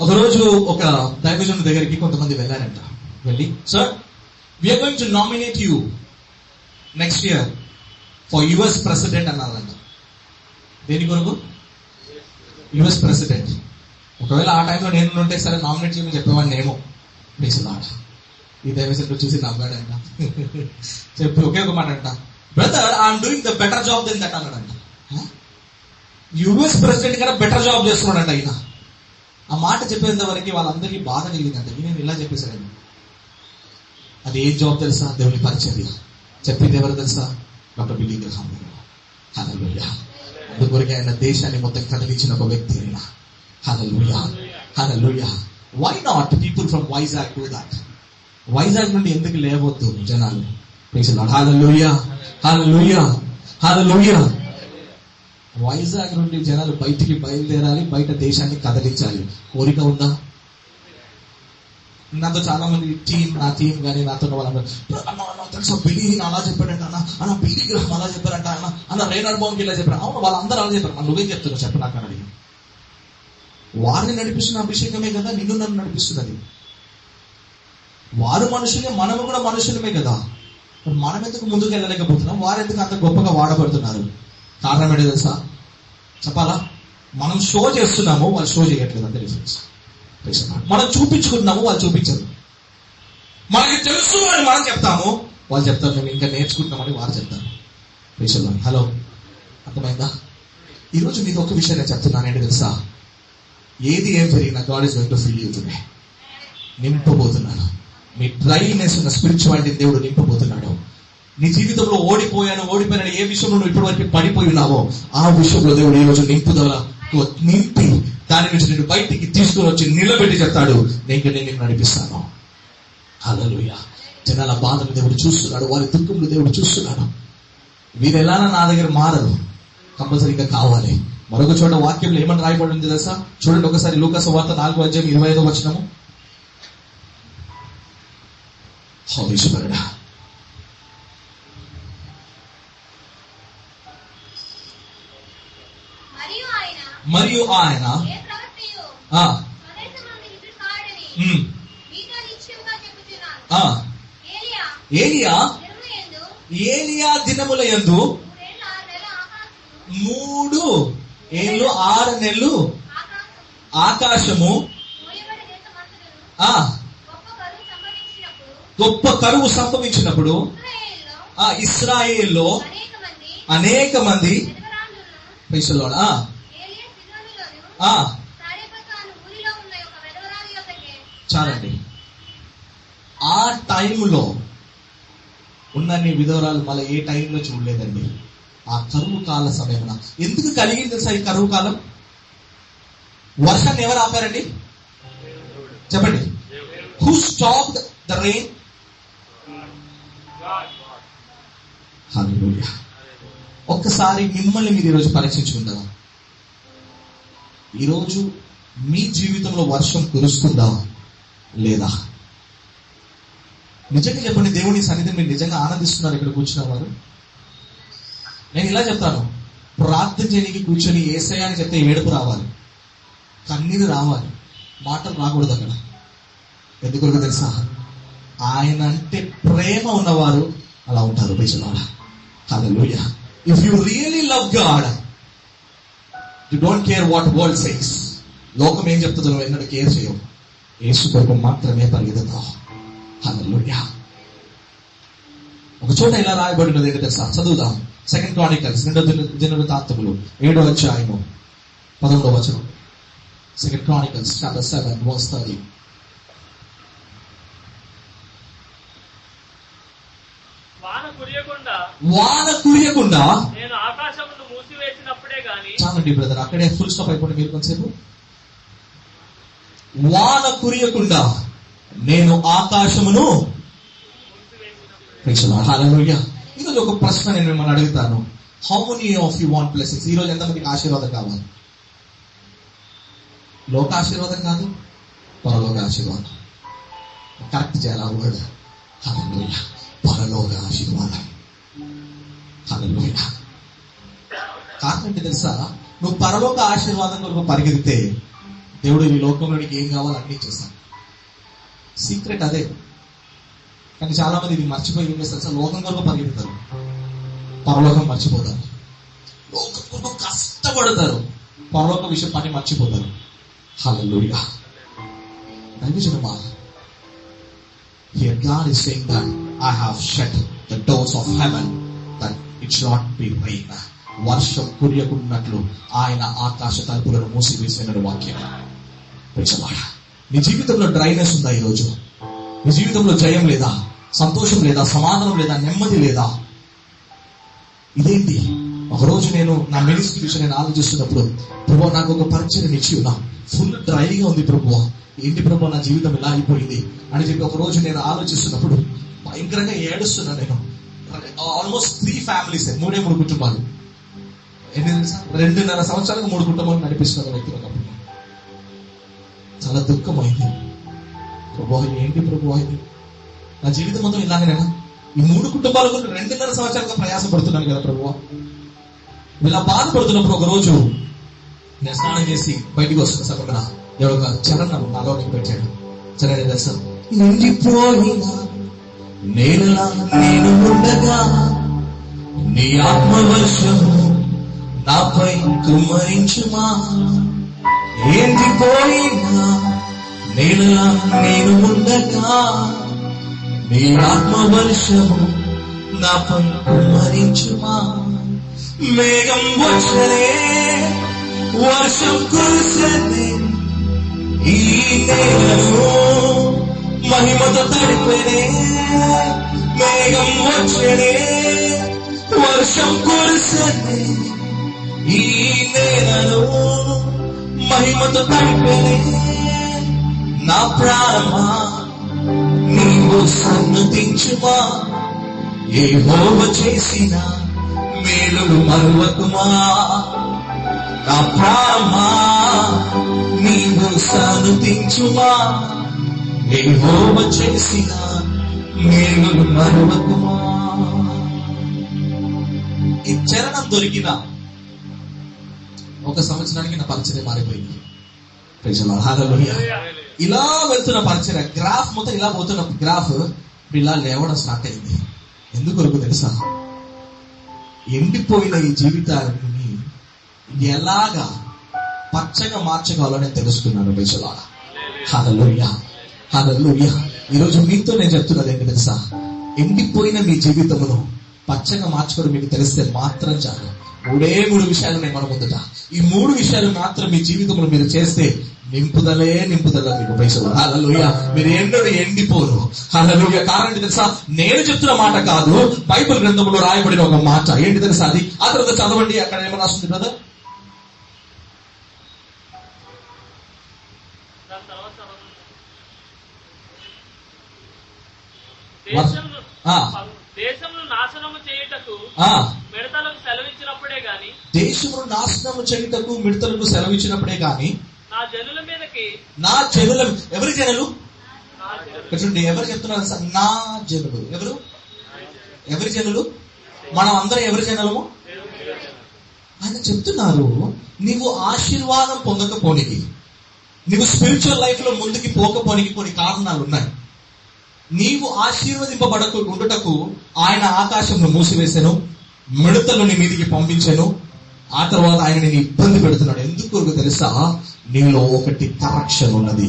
ఒకరోజు ఒక దైవజనుడి దగ్గరికి కొంతమంది వెళ్ళారంట. వెళ్ళి, sir, we are going to nominate you next year for US president అన్నారంట. దేని కొరకు? US president. ఒకవేళ ఆ టైంలో నేను ఉంటే సరే నామినేట్ చేయమని చెప్పేవాడిని ఏమో. ప్లీజ్, ఈ దైవజనుడు చూసి నవ్వాడంట. చెప్పి ఒకే ఒక మాట అంట, brother, I'm doing the better job then that అన్నాడంట. యుఎస్ ప్రెసిడెంట్ కన్నా బెటర్ జాబ్ చేస్తున్నాడంట ఈయన. ఆ మాట చెప్పేంత వరకు వాళ్ళందరికీ బాధ కలిగిందంట. నేను ఇలా చెప్పేశాను. అది ఏం జాబ్ తెలుసా? దేవుని పరిచర్య. చెప్పింది ఎవరు తెలుసా? Doctor Billy Graham. హల్లెలూయా. అందుకొరకు ఆయన దేశాన్ని మొత్తం కదిలించిన ఒక వ్యక్తి ఆయన. హల్లెలూయా, హల్లెలూయా. Why not people from Vizag do that? Vizag నుండి ఎందుకు లేవద్దు జనాలు? Praise the lord. హల్లెలూయా, హల్లెలూయా, హల్లెలూయా. వైజాగ్ నుండి జనాలు బయటికి బయలుదేరాలి, బయట దేశాన్ని కదిలించాలి. కోరిక ఉందా? నాతో చాలా మంది నా టీం కానీ నాతో వాళ్ళందరూ, తెలుసా బిల్లీ అలా చెప్పాడంట అన్న బిల్లీ గ్రహం అలా చెప్పారంట అన్న రేనాడ్ బాంకి ఇలా చెప్పారు. అవును, వాళ్ళందరూ అలా చెప్పారు. మనం నువ్వేం చెప్తున్నావు చెప్పు నాకు అని అడిగి. వారిని నడిపిస్తున్న అభిషేకమే కదా నిన్ను నన్ను నడిపిస్తున్నది. వారు మనుషులే, మనము కూడా మనుషులమే కదా. మనం ఎందుకు ముందుకు వెళ్ళలేకపోతున్నాం? వారు ఎందుకు అంత గొప్పగా వాడబడుతున్నారు? కారణం ఏంటో తెలుసా? చెప్పాలా? మనం షో చేస్తున్నాము, వాళ్ళు షో చేయట్లేదు. అంతే డిఫరెన్స్. మనం చూపించుకుంటున్నాము, వాళ్ళు చూపించరు. మనకి తెలుసు అని మనం చెప్తాము, వాళ్ళు చెప్తారు మేము ఇంకా నేర్చుకుంటున్నామని వారు చెప్తారు. హలో, అర్థమైందా? ఈరోజు మీకు ఒక విషయం నేను చెప్తున్నాను. ఏంటి తెలుసా? ఏది ఏం జరిగినా God is going to fill you today. నింపబోతున్నాడు. మీ డ్రైనెస్ ఉన్న స్పిరిచువాలిటీ దేవుడు నింపబోతున్నాడు. నీ జీవితంలో ఓడిపోయిన ఏ విషయంలో నువ్వు ఇప్పటి వరకు పడిపోయి ఉన్నావో ఆ విషయంలో దేవుడు ఈ రోజు నింపి దాని నుంచి నేను బయటికి తీసుకుని వచ్చి నిలబెట్టి చెప్తాడు, నేను నిన్ను నడిపిస్తాను. హల్లెలూయా. జనాల బాధలు దేవుడు చూస్తున్నాడు, వారి దుఃఖంలో దేవుడు చూస్తున్నాడు. వీరు ఎలానా నా దగ్గర మారరు, కంపల్సరీగా కావాలి. మరొక చోట వాక్యంలో ఏమని రాయబడింది తెలుసా? చూడండి ఒకసారి, లూకా సువార్త 4:25. హోలీశ్వరుడా, మరియు ఆయన ఏలియా దినముల యందు 3 ఏళ్ళు 6 నెలలు ఆకాశము గొప్ప కరువు సంభవించినప్పుడు ఇశ్రాయేల్లో అనేక మంది చాలండి. ఆ టైంలో ఉన్నన్ని విధవరాలు మళ్ళీ ఏ టైంలో చూడలేదండి. ఆ కరువు కాల సమయమున ఎందుకు కలిగింది తెలుసా? ఈ కరువు కాలం వర్షాన్ని ఎవరు ఆపారండి? చెప్పండి. Who stopped the rain? హల్లెలూయా. ఒక్కసారి మిమ్మల్ని మీరు ఈరోజు పరీక్షించుకుంటారా? ఈరోజు మీ జీవితంలో వర్షం కురుస్తుందా లేదా? నిజంగా చెప్పండి, దేవుని సన్నిధిని మీరు నిజంగా ఆనందిస్తున్నారు ఇక్కడ కూర్చున్న వారు? నేను ఇలా చెప్తాను, ప్రార్థన చేయడానికి కూర్చొని యేసయ్య అని చెప్తే ఏడుపు రావాలి, కన్నీరు రావాలి, మాటలు రాకూడదు అక్కడ. ఎందుకు తెలుసా? ఆయన అంటే ప్రేమ ఉన్నవారు అలా ఉంటారు. హల్లెలూయా. If you really love God, you don't care what world says. లోకం ఏం చెప్తుందో నువ్వు ఎన్నడూ కేర్ చేయవు. యేసు కొరకు మాత్రమే పరిగెత్తుతావు. హల్లెలూయా. ఒక చోట ఇలా రాయబడినది ఏంటో తెలుసా? చదువుదాం. 2 Chronicles 2 దినవృత్తాంతములు 7వ అధ్యాయము 11వ వచనం. 2 Chronicles chapter 7 verse 30. వాన కురియకుండా నేను ఆకాశమును మూసివేసినప్పుడే గాని. చాలండి బ్రదర్, అక్కడే ఫుల్ స్టాప్ అయిపోండి మీరు కొంచెంసేపు. వాన కురియకుండా నేను ఆకాశమును. హల్లెలూయా. ఈరోజు ఒక ప్రశ్న నేను మిమ్మల్ని అడుగుతాను. How many of you want blessings? ఈరోజు ఎంతమందికి ఆశీర్వాదం కావాలి? లోక ఆశీర్వాదం కాదు, పరలోక ఆశీర్వాదం. కరెక్ట్ చేయాలి ఆ వర్డ్. హల్లెలూయా. పరలోక ఆశీర్వాదం. హల్లెలూయా. కారణం ఏంటి తెలుసా? నువ్వు పరలోక ఆశీర్వాదం కొరకు పరిగెడితే దేవుడు ఈ లోకంలో నీకు ఏం కావాలో అన్ని చేస్తాడు. సీక్రెట్ అదే. కానీ చాలా మంది ఇది మర్చిపోయి ఏం చేస్తారు? అసలు లోకం కొరకు పరిగెడతారు, పరలోకం మర్చిపోతారు. లోకం కొరకు కష్టపడతారు, పరలోక విషయం పని మర్చిపోతారు. హల్లెలూయా. దైవజనమా, here God is saying that I have shut the doors of heaven that it should not be rain. వర్షం కురియకున్నట్లు ఆయన ఆకాశ తలుపులను మూసివేసిన వాక్యం. నీ జీవితంలో డ్రైనెస్ ఉందా? ఈరోజు నీ జీవితంలో జయం లేదా, సంతోషం లేదా, సమాధానం లేదా, నెమ్మది లేదా? ఇదేంటి? ఒకరోజు నేను నా మినిస్ట్రీ విషయం నేను ఆలోచిస్తున్నప్పుడు, ప్రభువా నాకు ఒక పరిచయం ఇచ్చి ఉన్నా, ఫుల్ డ్రైగా ఉంది ప్రభువా, ఏంటి ప్రభువా నా జీవితం ఇలా అయిపోయింది అని చెప్పి ఒకరోజు నేను ఆలోచిస్తున్నప్పుడు భయంకరంగా ఏడుస్తున్నా. నేను ఆల్మోస్ట్ 3 ఫ్యామిలీస్, 3 కుటుంబాలు. ఎన్ని తెలుసా? 2.5 సంవత్సరాలకు 3 కుటుంబాలు నడిపిస్తున్న వ్యక్తులు. ఒకప్పుడు చాలా దుఃఖమైంది. ప్రభువా ఏంటి ప్రభువా ఇది? నా జీవితం మొత్తం ఇలాగనేనా? ఈ 3 కుటుంబాల గురించి 2.5 సంవత్సరాలుగా ప్రయాసపడుతున్నాను కదా ప్రభువా. ఇలా బాధపడుతున్నప్పుడు ఒక రోజు నేను స్నానం చేసి బయటికి వస్తున్న సమయంలో దేవుడు ఒక చరణం నాలో పెట్టాడు. చరణం తెలుసా? నిండిపోయిన నేనలా నేను ఉండగా నీ ఆత్మవర్షము నాపై కుమ్మరించుమా. ఎండిపోయినా నేనలా నేను ఉండగా నీ ఆత్మవర్షము నాపై కుమ్మరించుమా. మేఘం వచ్చనే వర్షం కురిసెనే ఈ నేలను మహిమతో తడిపెనే. మేఘం వచ్చనే వర్షం కురిసెనే ఈ నేలను మహిమతో తడిపెనే. నా ప్రాణమా నీవు సన్నతించుమా. యెహోవా చేసిన మేలులు మరువకుమా. నా ప్రాణమా నీవు సన్నతించుమా. యెహోవా చేసిన మేలులు మరువకుమా. ఈ చరణం దొరికిన 1 సంవత్సరానికి నా పరిచయం మారిపోయింది. హల్లెలూయా. ఇలా వెళ్తున్న పరిచయం గ్రాఫ్ మొత్తం ఇలా పోతున్న గ్రాఫ్ ఇలా లేవడం స్టార్ట్ అయింది. ఎందుకు తెలుసా? ఎండిపోయిన ఈ జీవితాన్ని ఎలాగా పచ్చగా మార్చగలో నేను తెలుసుకున్నాను. హల్లెలూయా. హల్లెలూయా. ఈరోజు మీతో నేను చెప్తున్నది ఏంటి తెలుసా? ఎండిపోయిన మీ జీవితమును పచ్చగా మార్చుకోవడం మీకు తెలిస్తే మాత్రం చాలు. 3 విషయాలు ఉన్నాయి మన ముందుట. ఈ 3 విషయాలు మాత్రం మీ జీవితంలో మీరు చేస్తే నింపుదలే నింపుదల మీకు. హల్లెలూయా. మీరు ఎన్నడూ ఎండిపోరు. హల్లెలూయా. కారణం తెలుసా? నేను చెప్తున్న మాట కాదు, బైబిల్ గ్రంథంలో రాయబడిన ఒక మాట. ఏంటి తెలుసా అది? ఆ తర్వాత చదవండి. అక్కడ ఏమో రాస్తుంది బ్రదర్? దేశమును నాశనము చేయుటకు మిడతలకు సెలవిచ్చినప్పుడే గాని, దేశమును నాశనము చేయుటకు మిడతలకు సెలవిచ్చినప్పుడే గాని నా జనుల మీదకి. నా జనుల, ఎవరి జనులు? చూడండి, ఎవరు చెప్తున్నారు సార్? నా జనులు. ఎవరి జనులు? మనం అందరం ఎవరి జనులము? ఆయన చెప్తున్నారు, నీవు ఆశీర్వాదం పొందకపోనికి, నీవు స్పిరిచువల్ లైఫ్ లో ముందుకి పోకపోనికి కొన్ని కారణాలు ఉన్నాయి. నీవు ఆశీర్వదింపబడకు ఉండుటకు ఆయన ఆకాశంను మూసివేశాను, మిడతలు నీ మీదికి పంపించాను. ఆ తర్వాత ఆయన నేను ఇబ్బంది పెడుతున్నాడు. ఎందుకు తెలుసా? నీలో ఒకటి కరెక్షన్ ఉన్నది,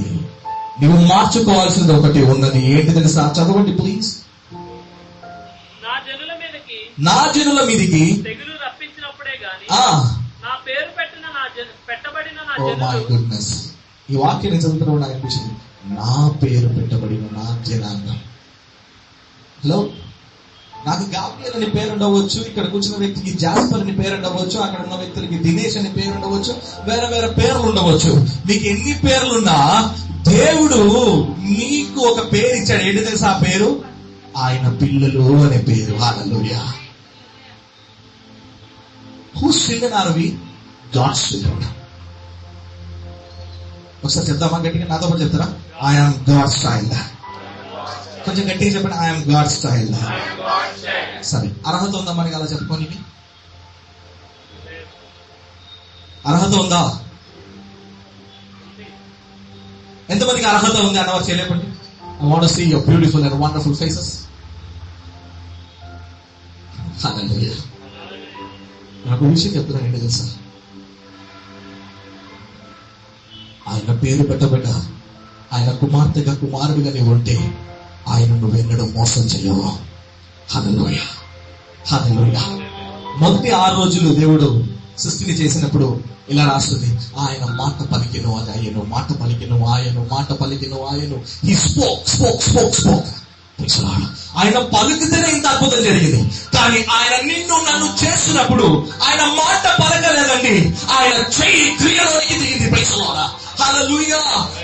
నువ్వు మార్చుకోవాల్సింది ఒకటి ఉన్నది. ఏంటి తెలుసా? చదవండి ప్లీజ్. నా జనుల మీదికి తెగులు రప్పించినప్పుడే గాని నా పేరు పెట్టబడిన నా జనులు. ఈ వాక్యం నేను చదువుతున్నా నాకు అనిపించింది, నా పేరు పెట్టబడిన నా జనాంగం. హలో, నాకు గాబ్రియల్ అని పేరు ఉండవచ్చు, ఇక్కడ కూర్చున్న వ్యక్తికి జాస్పర్ అని పేరు ఉండవచ్చు, అక్కడ ఉన్న వ్యక్తులకి దినేష్ అని పేరు ఉండవచ్చు, వేరే వేరే పేర్లు ఉండవచ్చు. మీకు ఎన్ని పేర్లున్నా దేవుడు నీకు ఒక పేరు ఇచ్చాడు. ఏంటి తెలుసా ఆ పేరు? ఆయన పిల్లలు అనే పేరు. హల్లెలూయా. Whose children are we? God's children. ఒకసారి చెప్తామా గట్టిగా? నాతో పాటు చెప్తారా? I am God's child. కొంచెం గట్టిగా చెప్పండి. I am God's child. సరే, అర్హత ఉందా మనకి అలా చెప్పుకోనికి? అర్హత ఉందా? ఎంతమందికి అర్హత ఉంది అన్నవారు చేయలేపండి. I want to see your beautiful and wonderful faces. Hallelujah. నాకు విషయం చెప్తున్నాను. ఏంటి తెలుసా? ఆయన పేరు పెట్టబడ్డ ఆయన కుమార్తెగా కుమారుడిగా నీవు ఉంటే ఆయన నువ్వెన్నడూ మోసం చేయవు. హల్లెలూయా. హల్లెలూయా. మొదటి 6 రోజులు దేవుడు సృష్టిని చేసినప్పుడు ఇలా రాస్తుంది, ఆయన మాట పలికెను అది అయ్యను, మాట పలికెను ఆయను, మాట పలికెను ఆయను. He spoke. ఆయన పలుకుతేనే ఇంత అద్భుతం జరిగింది. కానీ ఆయన నిన్ను నన్ను చేస్తున్నప్పుడు ఆయన మాట పలకలేదండి, ఆయన చెయ్యి క్రియలోకి దిగింది. హల్లెలూయా.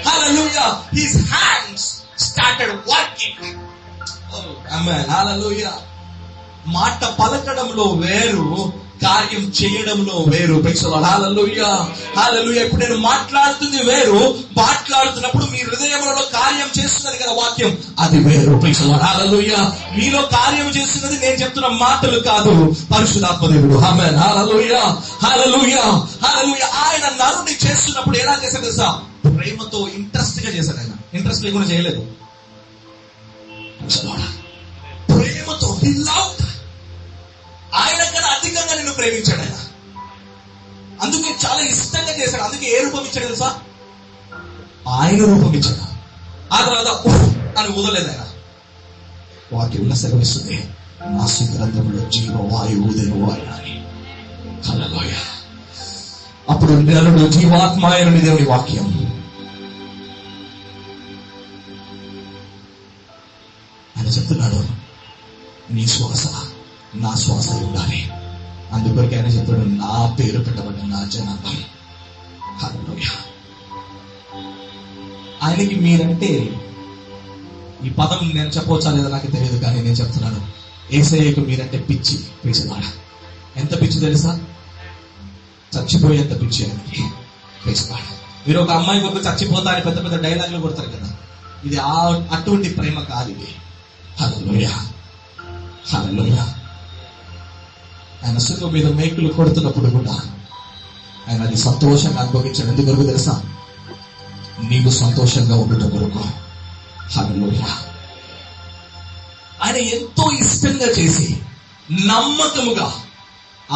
హల్లెలూయా. His hands started working. ఆమేన్. హల్లెలూయా. మాట పలకడంలో వేరు, కార్యం చేయడంలో వేరు. హల్లెలూయా. హల్లెలూయా. ఇప్పుడు నేను మాట్లాడుతుంది వేరు, మాట్లాడుతున్నప్పుడు మీ హృదయంలో కార్యం చేస్తున్నది కదా వాక్యం, అది వేరు. హల్లెలూయా. మీలో కార్యం చేస్తున్నది నేను చెప్తున్న మాటలు కాదు, పరిశుద్ధాత్మ దేవుడు. ఆమేన్. హల్లెలూయా. హల్లెలూయా. హల్లెలూయా. ఆయన నరుని చేస్తున్నప్పుడు ఎలా చేశాడు తెలుసా? ప్రేమతో, ఇంట్రెస్ట్ గా చేశాడు. ఆయన ఇంట్రెస్ట్ లేకుండా చేయలేదు. ప్రేమతో. He loved. ఆయన కన్నా అధికంగా నిన్ను ప్రేమించాడు ఆయన. అందుకే చాలా ఇష్టంగా చేశాడు. అందుకే ఏ రూపం ఇచ్చాడు తెలుసా? ఆయన రూపం ఇచ్చాడు. ఆ తర్వాత అని వదలేదు ఆయన. వాక్యంలో సెలవిస్తుంది, నాసి గ్రంథంలో జీవవాయువు ఊదెను ఆయన అని. హల్లెలూయా. అప్పుడు నరుడు జీవాత్మాయనుని దేవుని వాక్యం. ఆయన చెప్తున్నాడు, నీ శ్వాస నా శ్వాస ఉండాలి. అందుకొరకు ఆయన చెప్తాడు, నా పేరు పెట్టబడ్డ నా జనాంగం. హల్లెలూయా. ఆయనకి మీరంటే, ఈ పదం నేను చెప్పవచ్చా లేదా నాకు తెలియదు, కానీ నేను చెప్తున్నాను, యేసయ్యకు మీరంటే పిచ్చి. పిలిచినాడు. ఎంత పిచ్చి తెలుసా? చచ్చిపోయేంత పిచ్చి ఆయనకి. పిలిచినాడు. మీరు ఒక అమ్మాయి కొరకు చచ్చిపోతా అని పెద్ద పెద్ద డైలాగులు కొడతారు కదా, ఇది అటువంటి ప్రేమ కాదు ఇది. హల్లెలూయా. హల్లెలూయా. ఆయన శిలువ మీద మేకులు కొడుతున్నప్పుడు కూడా ఆయన అది సంతోషంగా అనుభవించాడు. ఎందుకు తెలుసా? నీవు సంతోషంగా ఉండటం కొరకు. హల్లెలూయా. ఆయన ఎంతో ఇష్టంగా చేసి నమ్మకముగా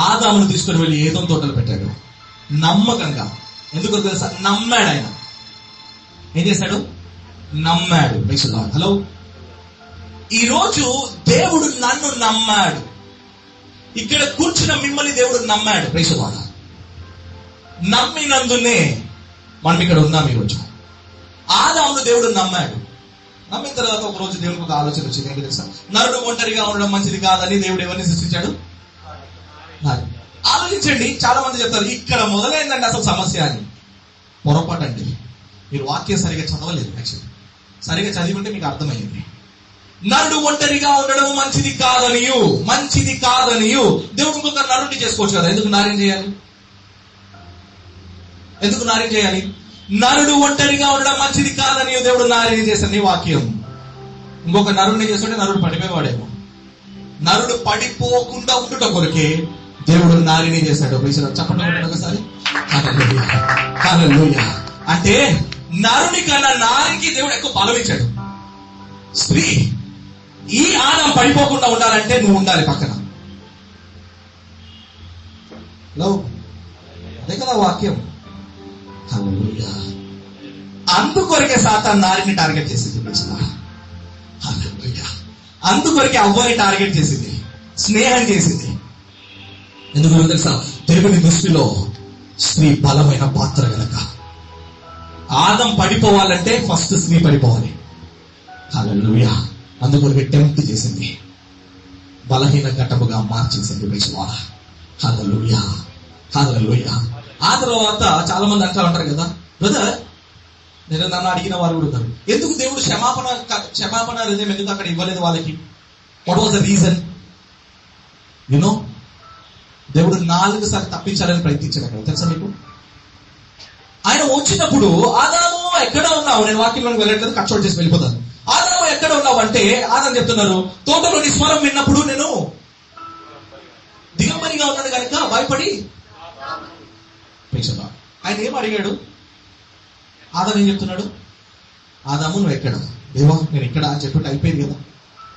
ఆదామును తీసుకుని వెళ్ళి ఏదోం తోటలు పెట్టాడు. నమ్మకంగా. ఎందుకు తెలుసా? నమ్మాడు. ఆయన ఏం చేశాడు? నమ్మాడు. హలో, ఈరోజు దేవుడు నన్ను నమ్మాడు. ఇక్కడ కూర్చున్న మిమ్మల్ని దేవుడు నమ్మాడు. ప్రైసవాడ నమ్మినందునే మనం ఇక్కడ ఉన్నాం ఈరోజు. ఆదామును దేవుడు నమ్మాడు. నమ్మిన తర్వాత ఒక రోజు దేవుడికి ఒక ఆలోచన వచ్చింది. ఏంటి తెలుసా? నరుడు ఒంటరిగా ఉండడం మంచిది కాదని దేవుడు ఎవరిని సృష్టించాడు? ఆలోచించండి. చాలా మంది చెప్తారు ఇక్కడ మొదలైందండి అసలు సమస్య అని. పొరపాటండి. మీరు వాక్యం సరిగా చదవలేదు. యాక్చువల్లీ సరిగా చదివింటే మీకు అర్థమైంది. నరుడు ఒంటరిగా ఉండడం మంచిది కాదనియు దేవుడు ఇంకొక నరుడిని చేసుకోవచ్చు కదా. ఎందుకు నార్యం చేయాలి? నరుడు ఒంటరిగా ఉండడం మంచిది కాదనియు దేవుడు నార్యం చేశాడు. నీ వాక్యం ఇంకొక నరుడిని చేస్తుంటే నరుడు పడిపోయేవాడేమో. నరుడు పడిపోకుండా ఉండుట కొరకే దేవుడు నారిని చేశాడు. చెప్పండి ఒకసారి. హల్లెలూయా. అంటే నరుని కన్నా నారికి దేవుడు ఎక్కువ బలం ఇచ్చాడు. స్త్రీ, ఈ ఆదాం పడిపోకుండా ఉండాలంటే నువ్వు ఉండాలి పక్కన. అదే కదా వాక్యం. హల్లెలూయా. అందుకొరకే సాతాను నారిని టార్గెట్ చేసింది. హల్లెలూయా. అందుకొరకే అవ్వని టార్గెట్ చేసింది, స్నేహం చేసింది. ఎందుకు తెలుసా? దేవుని దృష్టిలో స్త్రీ బలమైన పాత్ర గనక. ఆదం పడిపోవాలంటే ఫస్ట్ స్త్రీ పడిపోవాలి. హల్లెలూయా. అందుకొరకే టెంప్ట్ చేసింది, బలహీన ఘటముగా మార్చేసింది. హల్లెలూయా. హల్లెలూయా. ఆ తర్వాత చాలా మంది అంటా ఉంటారు కదా, బ్రదర్ నేను నన్ను అడిగిన వారు కూడా ఉన్నారు, ఎందుకు దేవుడు క్షమాపణ హృదయం ఎందుకు అక్కడ ఇవ్వలేదు వాళ్ళకి? What was the reason? You know, దేవుడు 4 సార్లు తప్పించాలని ప్రయత్నించాడు అక్కడ, తెలుసా మీకు? ఆయన వచ్చినప్పుడు ఆదాము ఎక్కడ ఉన్నావు, నేను వాక్యంలోకి వెళ్ళట్లేదు, కట్ చేసి వెళ్ళిపోతాను. ఆదాము ఎక్కడ ఉన్నావు అంటే ఆదాము చెప్తున్నారు, తోటలోని స్వరం విన్నప్పుడు నేను దిగంబరిగా ఉన్నాడు కనుక భయపడి. ఆయన ఏం అడిగాడు? ఆదాము ఏం చెప్తున్నాడు? ఆదాము నువ్వు ఎక్కడ? దేవా నేను ఇక్కడ అని చెప్పి అయిపోయింది కదా,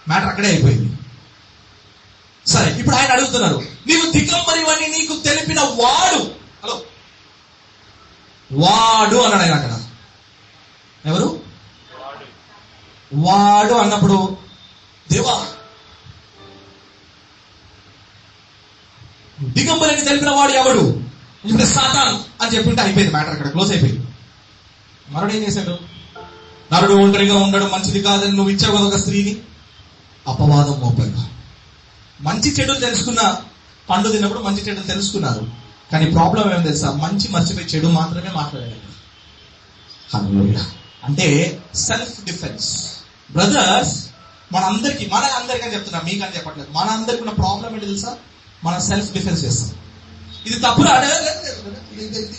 మ్యాటర్ అక్కడే అయిపోయింది. సరే, ఇప్పుడు ఆయన అడుగుతున్నారు, నీవు దిగంబరివని నీకు తెలిపిన వాడు, హలో వాడు అన్నాడు ఆయన అక్కడ. ఎవరు? వాడు అన్నప్పుడు దేవా దిగంబరిని తెలిపిన వాడు ఎవడు? ఇప్పుడు సాతాన్ అని చెప్పింటే అయిపోయింది, మ్యాటర్ అక్కడ క్లోజ్ అయిపోయింది. మరుడు ఏం చేశాడు? నరుడు ఒంటరిగా ఉండడం మంచిది కాదని నువ్వు ఇచ్చావు కదా ఒక స్త్రీని. అపవాదం మోపగా మంచి చెడులు తెలుసుకున్న, పండు తిన్నప్పుడు మంచి చెడులు తెలుసుకున్నారు, కానీ ప్రాబ్లం ఏమో తెలుసా? మంచి మర్చిపోయి చెడు మాత్రమే మాట్లాడాడు. అంటే సెల్ఫ్ డిఫెన్స్. బ్రదర్స్, మన అందరికీ అని చెప్తున్నా, మీకని చెప్పట్లేదు, మన అందరికి ఉన్న ప్రాబ్లం ఏంటి తెలుసా? మనం సెల్ఫ్ డిఫెన్స్ చేస్తాం. ఇది తప్పురా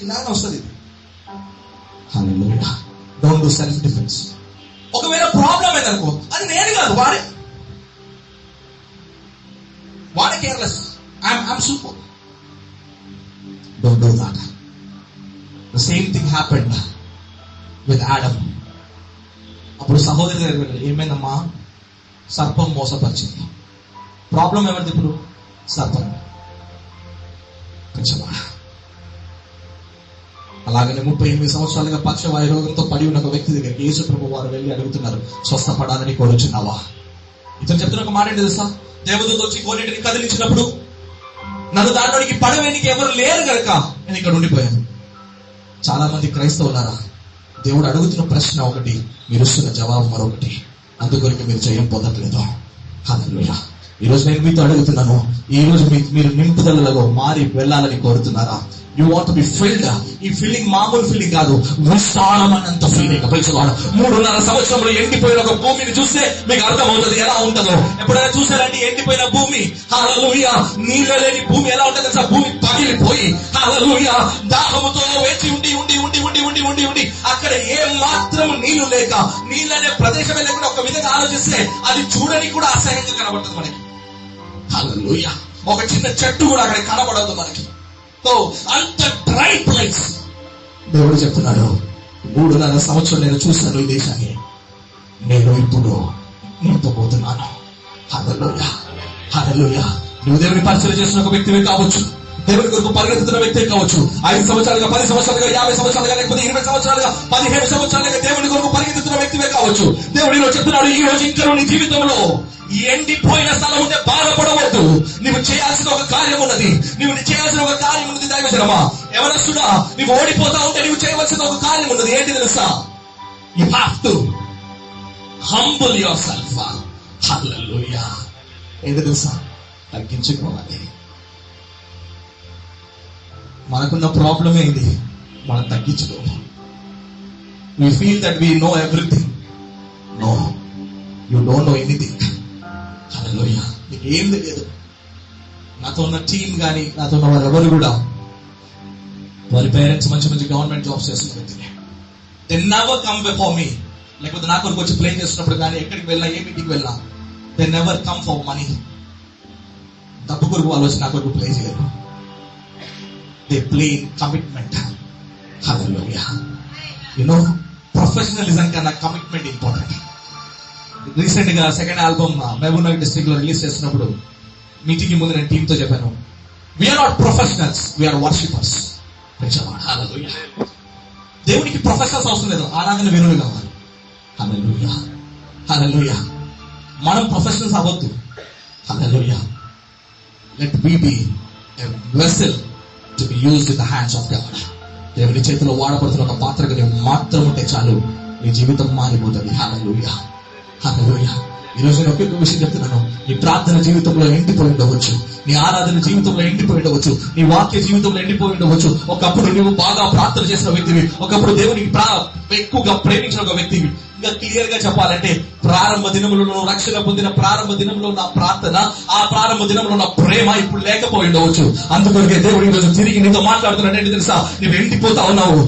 ఇలానే వస్తుంది. Don't do self defence. ఒకవేళ ప్రాబ్లం ఏందనుకో, అది నేను కాదు, వాడే careless. I'm super. Don't do that. The same thing happened with Adam. అప్పుడు సహోదరి దగ్గర ఏమైందమ్మా? సర్పం మోసపరిచింది. ప్రాబ్లం ఎవరిది ఇప్పుడు? సర్పం. అలాగనే 38 సంవత్సరాలుగా పక్షవాయు రోగంతో పడి ఉన్న ఒక వ్యక్తి దగ్గరికి యేసు ప్రభు వారు వెళ్ళి అడుగుతున్నారు, స్వస్థపడాలని కోరుచున్నావా? ఇతను చెప్తున్న ఒక మాట ఏంటి తెలుసా? దేవదూత వచ్చి కోనేటిని కదిలించినప్పుడు నన్ను దాంట్లోనికి పడవేనికి ఎవరు లేరు కనుక నేను ఇక్కడ ఉండిపోయాను. చాలా మంది క్రైస్తవులారా, దేవుడు అడుగుతున్న ప్రశ్న ఒకటి, మీరు ఇస్తున్న జవాబు మరొకటి. అందుకొరికి మీరు జయం పొందట్లేదు. హల్లెలూయా. ఈ రోజు నేను మీతో అడుగుతున్నాను, ఈ రోజు మీరు నింపుదలలో మారి వెళ్ళాలని కోరుతున్నారా? You want be filled. ఈ ఫీలింగ్ మామూలు ఫీలింగ్ కాదు, విశాలమైనంత ఫీలింగ్. 3.5 సంవత్సరంలో ఎండిపోయిన ఒక భూమిని చూస్తే మీకు అర్థమవుతుంది ఎలా ఉంటుందో. ఎప్పుడైనా చూసారండి ఎండిపోయిన భూమి? హల్లెలూయా. నీళ్ళ లేని భూమి ఎలా ఉంటుంది తెలుసా? భూమి పగిలిపోయి, హల్లెలూయా, దాహముతో వేచి ఉండి ఉండి ఉండి ఉండి ఉండి ఉండి ఉండి అక్కడ ఏ మాత్రం నీళ్లు లేక, నీళ్ళనే ప్రదేశమే లేకుండా ఒక విధంగా ఆలోచిస్తే అది చూడడానికి కూడా అసహ్యంగా కనబడుతుంది మనకి. హల్లెలూయా. ఒక చిన్న చెట్టు కూడా అక్కడ కనబడదు మనకి. అంత డ్రై ప్లేస్. దేవుడు చెప్తున్నాడు, 3.5 సంవత్సరం నేను చూశాను ఈ దేశాన్ని, నేను ఇప్పుడు నింపబోతున్నాను. హల్లెలూయా. హల్లెలూయా. నువ్వు దేవుని పరిచయం చేస్తున్న ఒక వ్యక్తివే కావచ్చు, దేవుని కొరకు పరిగెత్తుతున్న వ్యక్తి కావచ్చు. 5 సంవత్సరాలుగా, 10 సంవత్సరాలుగా, 50 సంవత్సరాలుగా, లేకపోతే 20 సంవత్సరాలుగా, 17 సంవత్సరాలుగా దేవుని కొరకు పరిగెత్తుతున్న వ్యక్తివే కావచ్చు. దేవుడు ఈరోజు చెప్తున్నాడు, ఈ రోజు ఇంకా నీ జీవితంలో ఎండిపోయిన స్థలం ఉంటే బాధపడవద్దు. నువ్వు చేయాల్సిన ఒక కార్యం ఉన్నది. దైవజనమా, ఎవరస్తుడా, నువ్వు ఓడిపోతా ఉంటే నువ్వు చేయవలసిన ఒక కార్యం ఉన్నది. ఏంటి తెలుసా? You have to humble yourself. హల్లెలూయా. ఏంటి తెలుసా? తగ్గించుకోవాలి. మనకున్న ప్రాబ్లం ఏంటి? మనం తగ్గించుకోవాలి. We feel that we know everything. No, you don't know anything. హల్లెలూయా. నీకు ఏం తెలియదు. నాతో ఉన్న టీం కానీ, నాతో ఉన్న వారు ఎవరు కూడా, వారి పేరెంట్స్ మంచి మంచి గవర్నమెంట్ జాబ్స్ చేస్తున్న వ్యక్తిని. They never come before me. లేకపోతే నా కొరకు వచ్చి ప్లే చేస్తున్నప్పుడు కానీ, ఎక్కడికి వెళ్ళినా, ఏ మీటింగ్కి వెళ్ళినా, they never come for money. డబ్బు కొరకు వాళ్ళు వచ్చి నా కొరకు ప్లే చేయరు. They play commitment. హల్లెలూయా. యునో, ప్రొఫెషనలిజం కన్నా కమిట్మెంట్ ఇంపార్టెంట్. రీసెంట్ గా 2nd ఆల్బమ్ మహబూబ్నగర్ డిస్ట్రిక్ట్ లో రిలీజ్ చేస్తున్నప్పుడు మీటింగ్ ముందు నేను టీమ్ తో చెప్పాను, we are not professionals, we are worshippers. హల్లెలూయా. దేవునికి ప్రొఫెషనల్స్ అవసరం లేదు, ఆరాధన వినులు కావాలి. హల్లెలూయా. హల్లెలూయా. మనం ప్రొఫెషనల్స్ అవ్వద్దు. హల్లెలూయా. Let we be a vessel to be used in the hands of God. దేవుని చేతిలో వాడబడుతున్న ఒక పాత్రగా నువ్వు మాత్రం ఉంటే చాలు, నీ జీవితం మారిపోతుంది. హల్లెలూయా. హల్లెలూయా. ఈరోజు నేను ఒకే విషయం చెప్తున్నాను. నీ ప్రార్థన జీవితంలో ఎండిపోయి ఉండవచ్చు, నీ ఆరాధన జీవితంలో ఎండిపోయి ఉండవచ్చు, నీ వాక్య జీవితంలో ఎండిపోయి ఉండవచ్చు. ఒకప్పుడు నువ్వు బాగా ప్రార్థన చేసిన వ్యక్తివి, ఒకప్పుడు దేవునికి ఎక్కువగా ప్రేమించిన ఒక వ్యక్తివి. ఇంకా క్లియర్ గా చెప్పాలంటే ప్రారంభ దినములలో రక్షణ పొందిన ప్రారంభ దినంలో నా ప్రార్థన, ఆ ప్రారంభ దినంలో నా ప్రేమ ఇప్పుడు లేకపోయి ఉండవచ్చు. అందుకొరకే దేవుడు ఈ రోజు తిరిగి నీతో మాట్లాడుతున్నాడు. ఏంటి తెలుసా? నువ్వు ఎండిపోతా ఉన్నావు.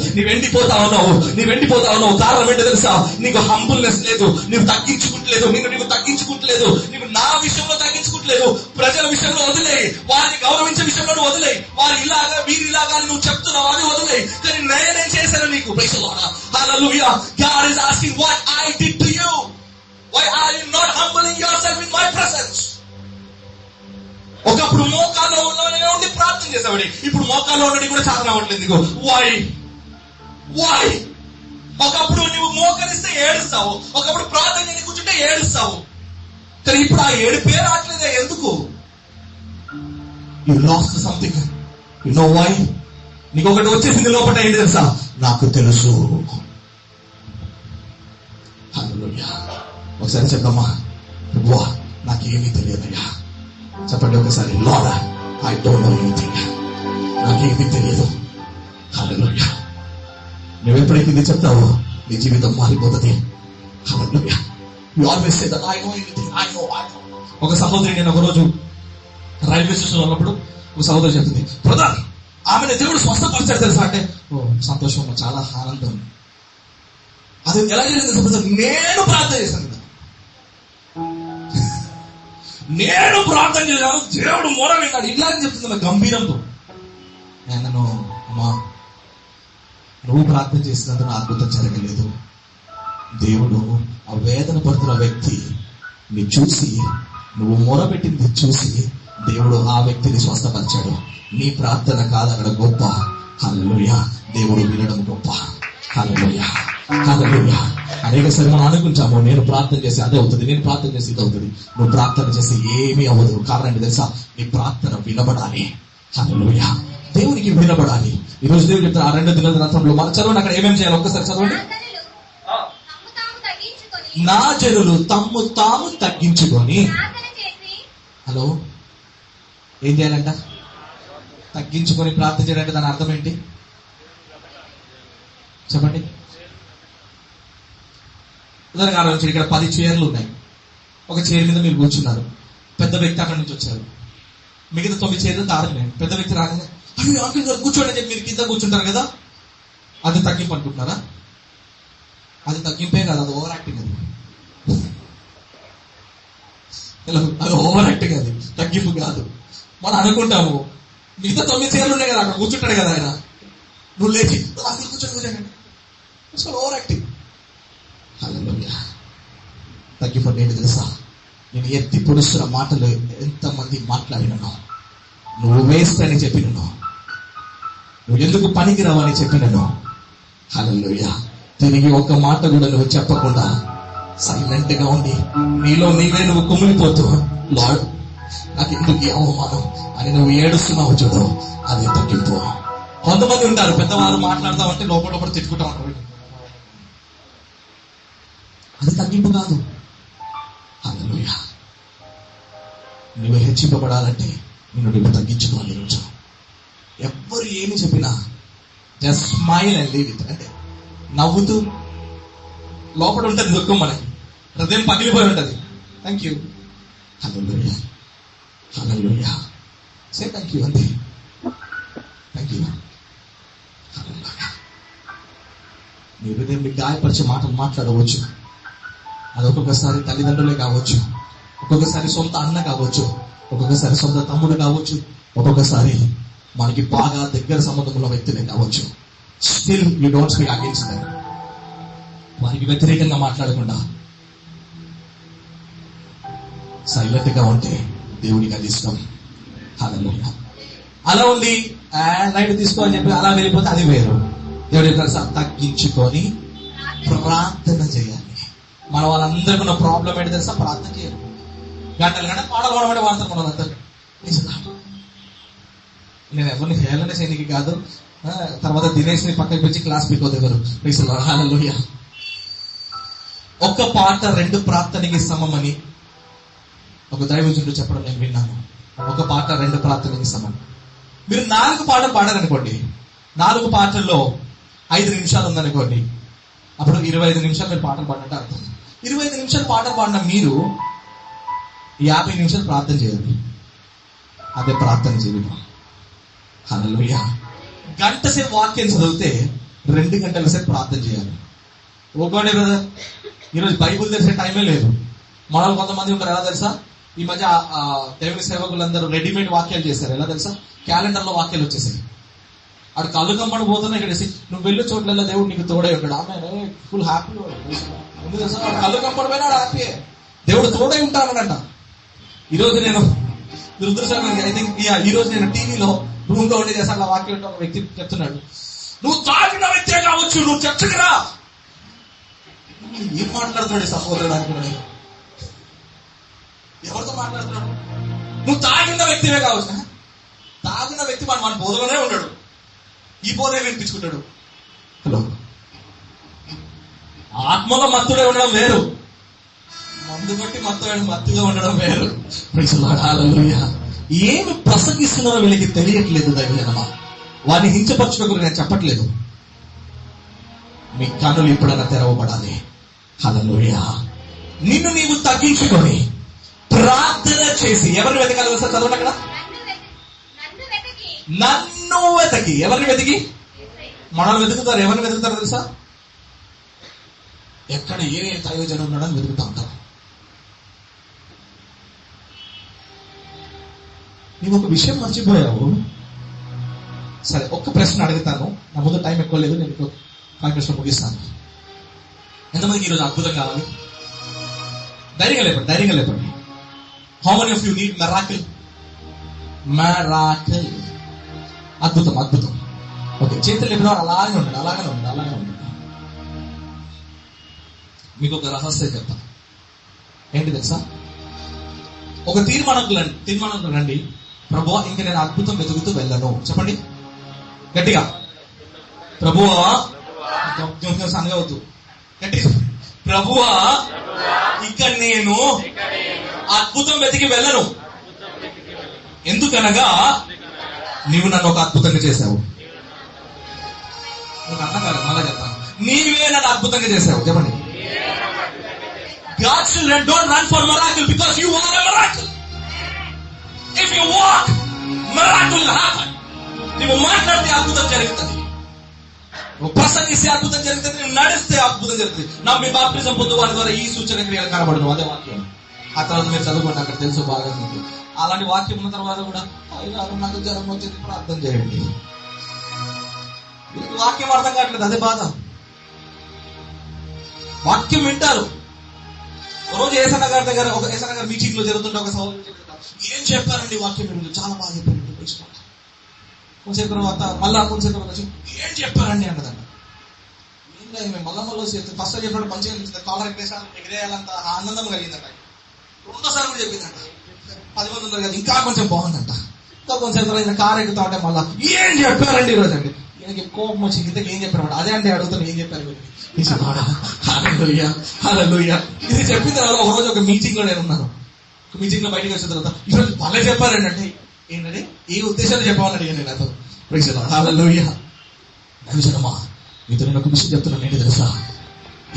కారణం ఏంటో తెలుసా? నీకు హంబుల్నెస్ లేదు, నువ్వు తగ్గించుకుంటలేదు, నీవు తగ్గించుకుంటలేదు, నీవు నా విషయంలో తగ్గించుకుంటలేదు, ప్రజల విషయంలో వదిలేయి, వారిని గౌరవించే విషయంలో నువ్వు వదిలేయి, వారు ఇలాగా వీరు ఇలాగా నువ్వు చెప్తున్నావు అది వదిలేయి. కానీ నేనేం చేశాను నీకు? Praise the lord. Hallelujah. God is asking what I did to you. Why are you not humbling yourself in my presence? ఒకప్పుడు మోకాల్లో ఉండి ప్రార్థన చేసేవాడి, ఇప్పుడు మోకాల్లో ఉండడి కూడా చాలా అవ్వట్లేదు నీకు. వై? ఒకప్పుడు నువ్వు మోకరిస్తే ఏడుస్తావు, ఒకప్పుడు ప్రార్థన చేసి కూర్చుంటే ఏడుస్తావు, కానీ ఇప్పుడు ఆ ఏడుపే రావట్లేదే. ఎందుకు? You lost something. You know why? నీకు ఒకటి వచ్చేసింది లోపల. ఏంటి తెలుసా? నాకు తెలుసు. హల్లెలూయా. ఒకసారి చెప్పమ్మా, ప్రభువా నాకేమీ తెలియదయ్యా. చెప్పండి ఒకసారి, lord I don't know anything. నాకేమీ తెలియదు. హల్లెలూయా. నువ్వు ఎప్పుడైతే ఇది చెప్తావో నీ జీవితం మారిపోతుంది. హల్లెలూయా. You always say that I know anything, I know. ఒక సహోదరి, నేను ఒకరోజు రైల్వే స్టేషన్ ఉన్నప్పుడు ఒక సహోదరి చెప్తుంది, బ్రదర్ ఆమెను దేవుడు స్వస్థపరిచాడు తెలుసా అంటే, ఓ సంతోషం, చాలా ఆనందం. అది ఎలా జరిగింది? నేను ప్రార్థన చేశాను, దేవుడు మొర విన్నాడు. ఇట్లా అని చెప్తుంది గంభీరంతో. నేను అమ్మా, నువ్వు ప్రార్థన చేసినందుకు నా అద్భుతం జరగలేదు. దేవుడు ఆ వేదన పడుతున్న వ్యక్తి ని చూసి, నువ్వు మొరపెట్టింది చూసి దేవుడు ఆ వ్యక్తిని స్వస్థపరిచాడు. నీ ప్రార్థన కాదు అక్కడ గొప్ప. హల్లెలూయా. దేవుడు వినడం గొప్ప. హల్లెలూయా. హల్లెలూయా. అనేకసారి మనం అనుకుంటాము, నేను ప్రార్థన చేసి అదే అవుతుంది, నేను ప్రార్థన చేసి ఇది అవుతుంది. నువ్వు ప్రార్థన చేసి ఏమీ అవ్వదు. కారణం ఏంటి తెలుసా? నీ ప్రార్థన వినబడాలి. హల్లెలూయా. దేవునికి వినబడాలి. ఈ రోజు దేవుడు చెప్తారు ఆ 2 దినరాత్రంలో మన చదవండి, అక్కడ ఏమేమి చేయాలి ఒక్కసారి చదవండి. నా జనులు తమ్ము తాము తగ్గించుకొని. హలో, ఏం చేయాలంట? తగ్గించుకొని ప్రార్థన చేయాలంటే దాని అర్థం ఏంటి చెప్పండి? ఉదాహరణ ఆలోచించి, ఇక్కడ 10 చైర్లు ఉన్నాయి. ఒక చైర్ మీద మీరు కూర్చున్నారు, పెద్ద వ్యక్తి అక్కడి నుంచి వచ్చారు, మిగతా 9 చైర్లు తారలేదు. పెద్ద వ్యక్తి రాగానే అయ్యో అంకుల్ గారు కూర్చోండి అని చెప్పి మీరు కింద కూర్చుంటారు కదా, అది తగ్గింపు అనుకుంటున్నారా? అది తగ్గింపే కాదు, అది ఓవర్ యాక్టింగ్. అది ఓవర్ యాక్టింగ్, అది తగ్గింపు కాదు. మనం అనుకుంటాము మిగతా 9 చైర్లు ఉన్నాయి కదా, అక్కడ కూర్చుంటాడు కదా ఆయన, నువ్వు లేచి అక్కడ కూర్చోండి. Over acting. హల్లెలూయా. తగ్గింపు ఏంటి తెలుసా? నేను ఎత్తి పొడుస్తున్న మాటలు ఎంతమంది మాట్లాడినాను. నువ్వు వేస్ట్ అని చెప్పినాను, నువ్వు ఎందుకు పనికిరావని చెప్పినాను. హల్లెలూయా. తిరిగి ఒక్క మాట కూడా నువ్వు చెప్పకుండా సైలెంట్ గా ఉండి నీలో నీవే నువ్వు కుమిలిపోతూ, లార్డ్ నాకు ఎందుకు ఈ అవమానం అని నువ్వు ఏడుస్తున్నావు చూడు, అది తగ్గింపు. కొంతమంది ఉంటారు పెద్దవారు మాట్లాడతామంటే లోపల తిట్టుకుంటా ఉంటారు, అది తగ్గింపు కాదు. హల్లెలూయా. నువ్వు హెచ్చింపబడాలంటే నువ్వు తగ్గించుకోవాలి. రోజు ఎవ్వరు ఏమి చెప్పినా just smile and leave it. అంటే నవ్వుతూ, లోపల ఉంటుంది దుఃఖం, మనకి హృదయం పగిలిపోయి ఉంటుంది. Thank you. హల్లెలూయా. హల్లెలూయా. సే థ్యాంక్ యూ అంతే. Thank you. హల్లెలూయా. నీ హృదయం గాయపరిచే మాటలు మాట్లాడవచ్చు. అది ఒక్కొక్కసారి తల్లిదండ్రులే కావచ్చు, ఒక్కొక్కసారి సొంత అన్న కావచ్చు, ఒక్కొక్కసారి సొంత తమ్ముడు కావచ్చు, ఒక్కొక్కసారి మనకి బాగా దగ్గర సంబంధంలో వ్యక్తులే కావచ్చు. Still you don't speak against them. వారికి వ్యతిరేకంగా మాట్లాడకుండా సైలెంట్ గా ఉంటే దేవుడికి అది ఇష్టం. హల్లెలూయా. అలా ఉండి లైట్ తీసుకోని చెప్పి అలా వెళ్ళిపోతే అది వేరు. దేవుడి తగ్గించుకొని ప్రార్థన చేయాలి. మన వాళ్ళందరికీ ఉన్న ప్రాబ్లం ఏంటి తెలుసా? ప్రార్థన చేయాలి. గంటలు పాటలు పాడమంటే వాడతారు మన వాళ్ళందరూ. నేను ఎవరిని హేళన చేయడానికి కాదు. తర్వాత దినేష్ ని పక్కకి పెంచి క్లాస్ పీకోదు ఎవరు. హల్లెలూయా. ఒక్క పాట 2 ప్రార్థనకి సమమని ఒక దైవజనుడు చెప్పడం నేను విన్నాను, ఒక పాట 2 ప్రార్థనలు ఇస్తామని. మీరు 4 పాటలు పాడారనుకోండి, 4 పాటల్లో 5 నిమిషాలు ఉందనుకోండి, అప్పుడు 25 నిమిషాలు మీరు పాటలు పాడినట్టు అర్థం. 25 నిమిషాలు పాటలు పాడిన మీరు 50 నిమిషాలు ప్రార్థన చేయాలి. అదే ప్రార్థన జీవితం. హల్లెలూయా. గంట సేపు వాక్యం చదివితే 2 గంటల సేపు ప్రార్థన చేయాలి. ఓకోండి బ్రదర్, ఈరోజు బైబుల్ తెలిసే టైమే లేదు. మనలో కొంతమంది ఉంటారు, ఎలా తెలుసా, ఈ మధ్య దేవుని సేవకులందరూ రెడీమేడ్ వాక్యాలు చేశారు. ఎలా తెలుసా, క్యాలెండర్ లో వాక్యాలు వచ్చేసాయి. అక్కడ కళ్ళు కమ్మడి పోతున్నా, ఇక్కడ నువ్వు వెళ్ళు చోట్లలో దేవుడు నీకు తోడై ఉంటాడు. ఆమె ఫుల్ హ్యాపీ. ఎందుకు తెలుసా, కళ్ళు కమ్మడి పోయినా హ్యాపీ, దేవుడు తోడై ఉంటానంట. ఈరోజు నేను ఐ థింక్ ఈ రోజు నేను టీవీలో రూమ్ లో ఉండి చేసా వాక్యం ఒక వ్యక్తి చెప్తున్నాడు, నువ్వు తాగిన వ్యక్తే కావచ్చు, నువ్వు చర్చకి రా. ఏం మాట్లాడుతున్నాడు సహోదరుడు అనుకున్నాడు, ఎవరితో మాట్లాడుతున్నాడు? నువ్వు తాగిన వ్యక్తివే కావచ్చు. తాగిన వ్యక్తి మన బోధలోనే ఉన్నాడు, ఈ బోధే వినిపించుకుంటాడు. హలో, ఆత్మలో మత్తుడే ఉండడం వేరు, మందు బట్టి మత్తుగా ఉండడం వేరు. ఏమి ప్రసంగిస్తున్నారో వీళ్ళకి తెలియట్లేదు. దైవజనమా, వారిని హింసపరచుకోకూడదు నేను చెప్పట్లేదు. మీ కన్నులు ఎప్పుడైనా తెరవబడాలి. హల్లెలూయా. నిన్ను నీవు తగ్గించుకొని ప్రార్థన చేసి ఎవరిని వెతకాలి సార్? చదవండి అక్కడ. నన్ను వెతకి. ఎవరిని వెతికి? మనల్ని వెతుకుతారు. ఎవరిని వెతుకుతారు తెలుసా? ఎక్కడ ఏ దైవజనం ఉన్నాడని వెతుకుతా ఉంటారు. నీవు ఒక విషయం మర్చిపోయావు. సరే, ఒక్క ప్రశ్న అడుగుతాను. నా ముందు టైం ఎక్కువ లేదు, నేను 5 నిమిషాలు ముగిస్తాను. ఎంతమందికి ఈరోజు అద్భుతం కావాలి? ధైర్యంగా లేపండి. How many of you need miracle? అద్భుతం. ఓకే, చేతులు లేపిన అలాగే ఉండండి. మీకు ఒక రహస్యం చెప్తాను. ఏంటి తెలుసా? ఒక తీర్మానం రండి. ప్రభువా, ఇంక నేను అద్భుతం వెతుకుతూ వెళ్ళను. చెప్పండి గట్టిగా. ప్రభువా, అనగవద్దు, గట్టిగా. ప్రభువా, ఇక నేను అద్భుతం వెతికి వెళ్ళను. ఎందుకనగా నీవు నన్ను ఒక అద్భుతంగా చేశావు. నీకు అర్థం కాదు, మళ్ళా చెప్తాను. నీవే నన్ను అద్భుతంగా చేశావు. చెప్పండి. God's children don't run for miracle because you are a miracle. If you walk, miracle will happen. నువ్వు మాట్లాడితే అద్భుతం జరుగుతుంది, నువ్వు ప్రసంగిస్తే అద్భుతం జరుగుతుంది, నువ్వు నడిస్తే అద్భుతం జరుగుతుంది. నా మీ బాప్టిజం పొందు వారి ద్వారా ఈ సూచన క్రియలు కనబడదు. అదే వాక్యం. ఆ తర్వాత మీరు చదువుకోండి, అక్కడ తెలుసు బాగా. అలాంటి వాక్యం ఉన్న తర్వాత కూడా నాకు జ్వరం వచ్చేది ప్రార్థన చేయండి. వాక్యం అర్థం కావట్లేదు, అదే బాధ. వాక్యం వింటారు. రోజు ఏసన్న గారి దగ్గర మీటింగ్ లో జరుగుతుంటే ఒక సహోదరుడు చెప్తారు, ఏం చెప్పారండి వాక్యం మీరు చాలా బాగా చెప్పారండి. కొంచెం తర్వాత వచ్చి ఏం చెప్పారండి అన్నదంట. ఏం లేదు, మేము మళ్ళీ ఫస్ట్ చెప్పినట్టు మంచిగా కాలర్ ఎగరేయాలంత ఆనందం కలిగిందంట. 2వ సారి కూడా చెప్పిందంట. 10 మంది ఉన్నారు కదా, ఇంకా కొంచెం బాగుందంట. ఇంకా కొంచెం తర్వాత కారు ఎక్కుతా ఉంటే మళ్ళీ ఏం చెప్పారండి ఈరోజు అండి. ఈయనకి కోపం వచ్చి ఇంతకు ఏం చెప్పారు? అదే అంటే అడుగుతాను, ఏం చెప్పారు? ఇది చెప్పిన తర్వాత ఒక రోజు ఒక మీటింగ్ లో నేను ఉన్నాను. మీటింగ్ లో బయటకు వచ్చిన తర్వాత ఈరోజు భలే చెప్పారండి. అంటే ఏంటంటే ఏ ఉద్దేశాలు చెప్పాలని అడిగాను నేను అతను. హల్లెలూయా. దైవజనమా, మీతో నేను ఒక విషయం చెప్తున్నాను. ఏంటి తెలుసా?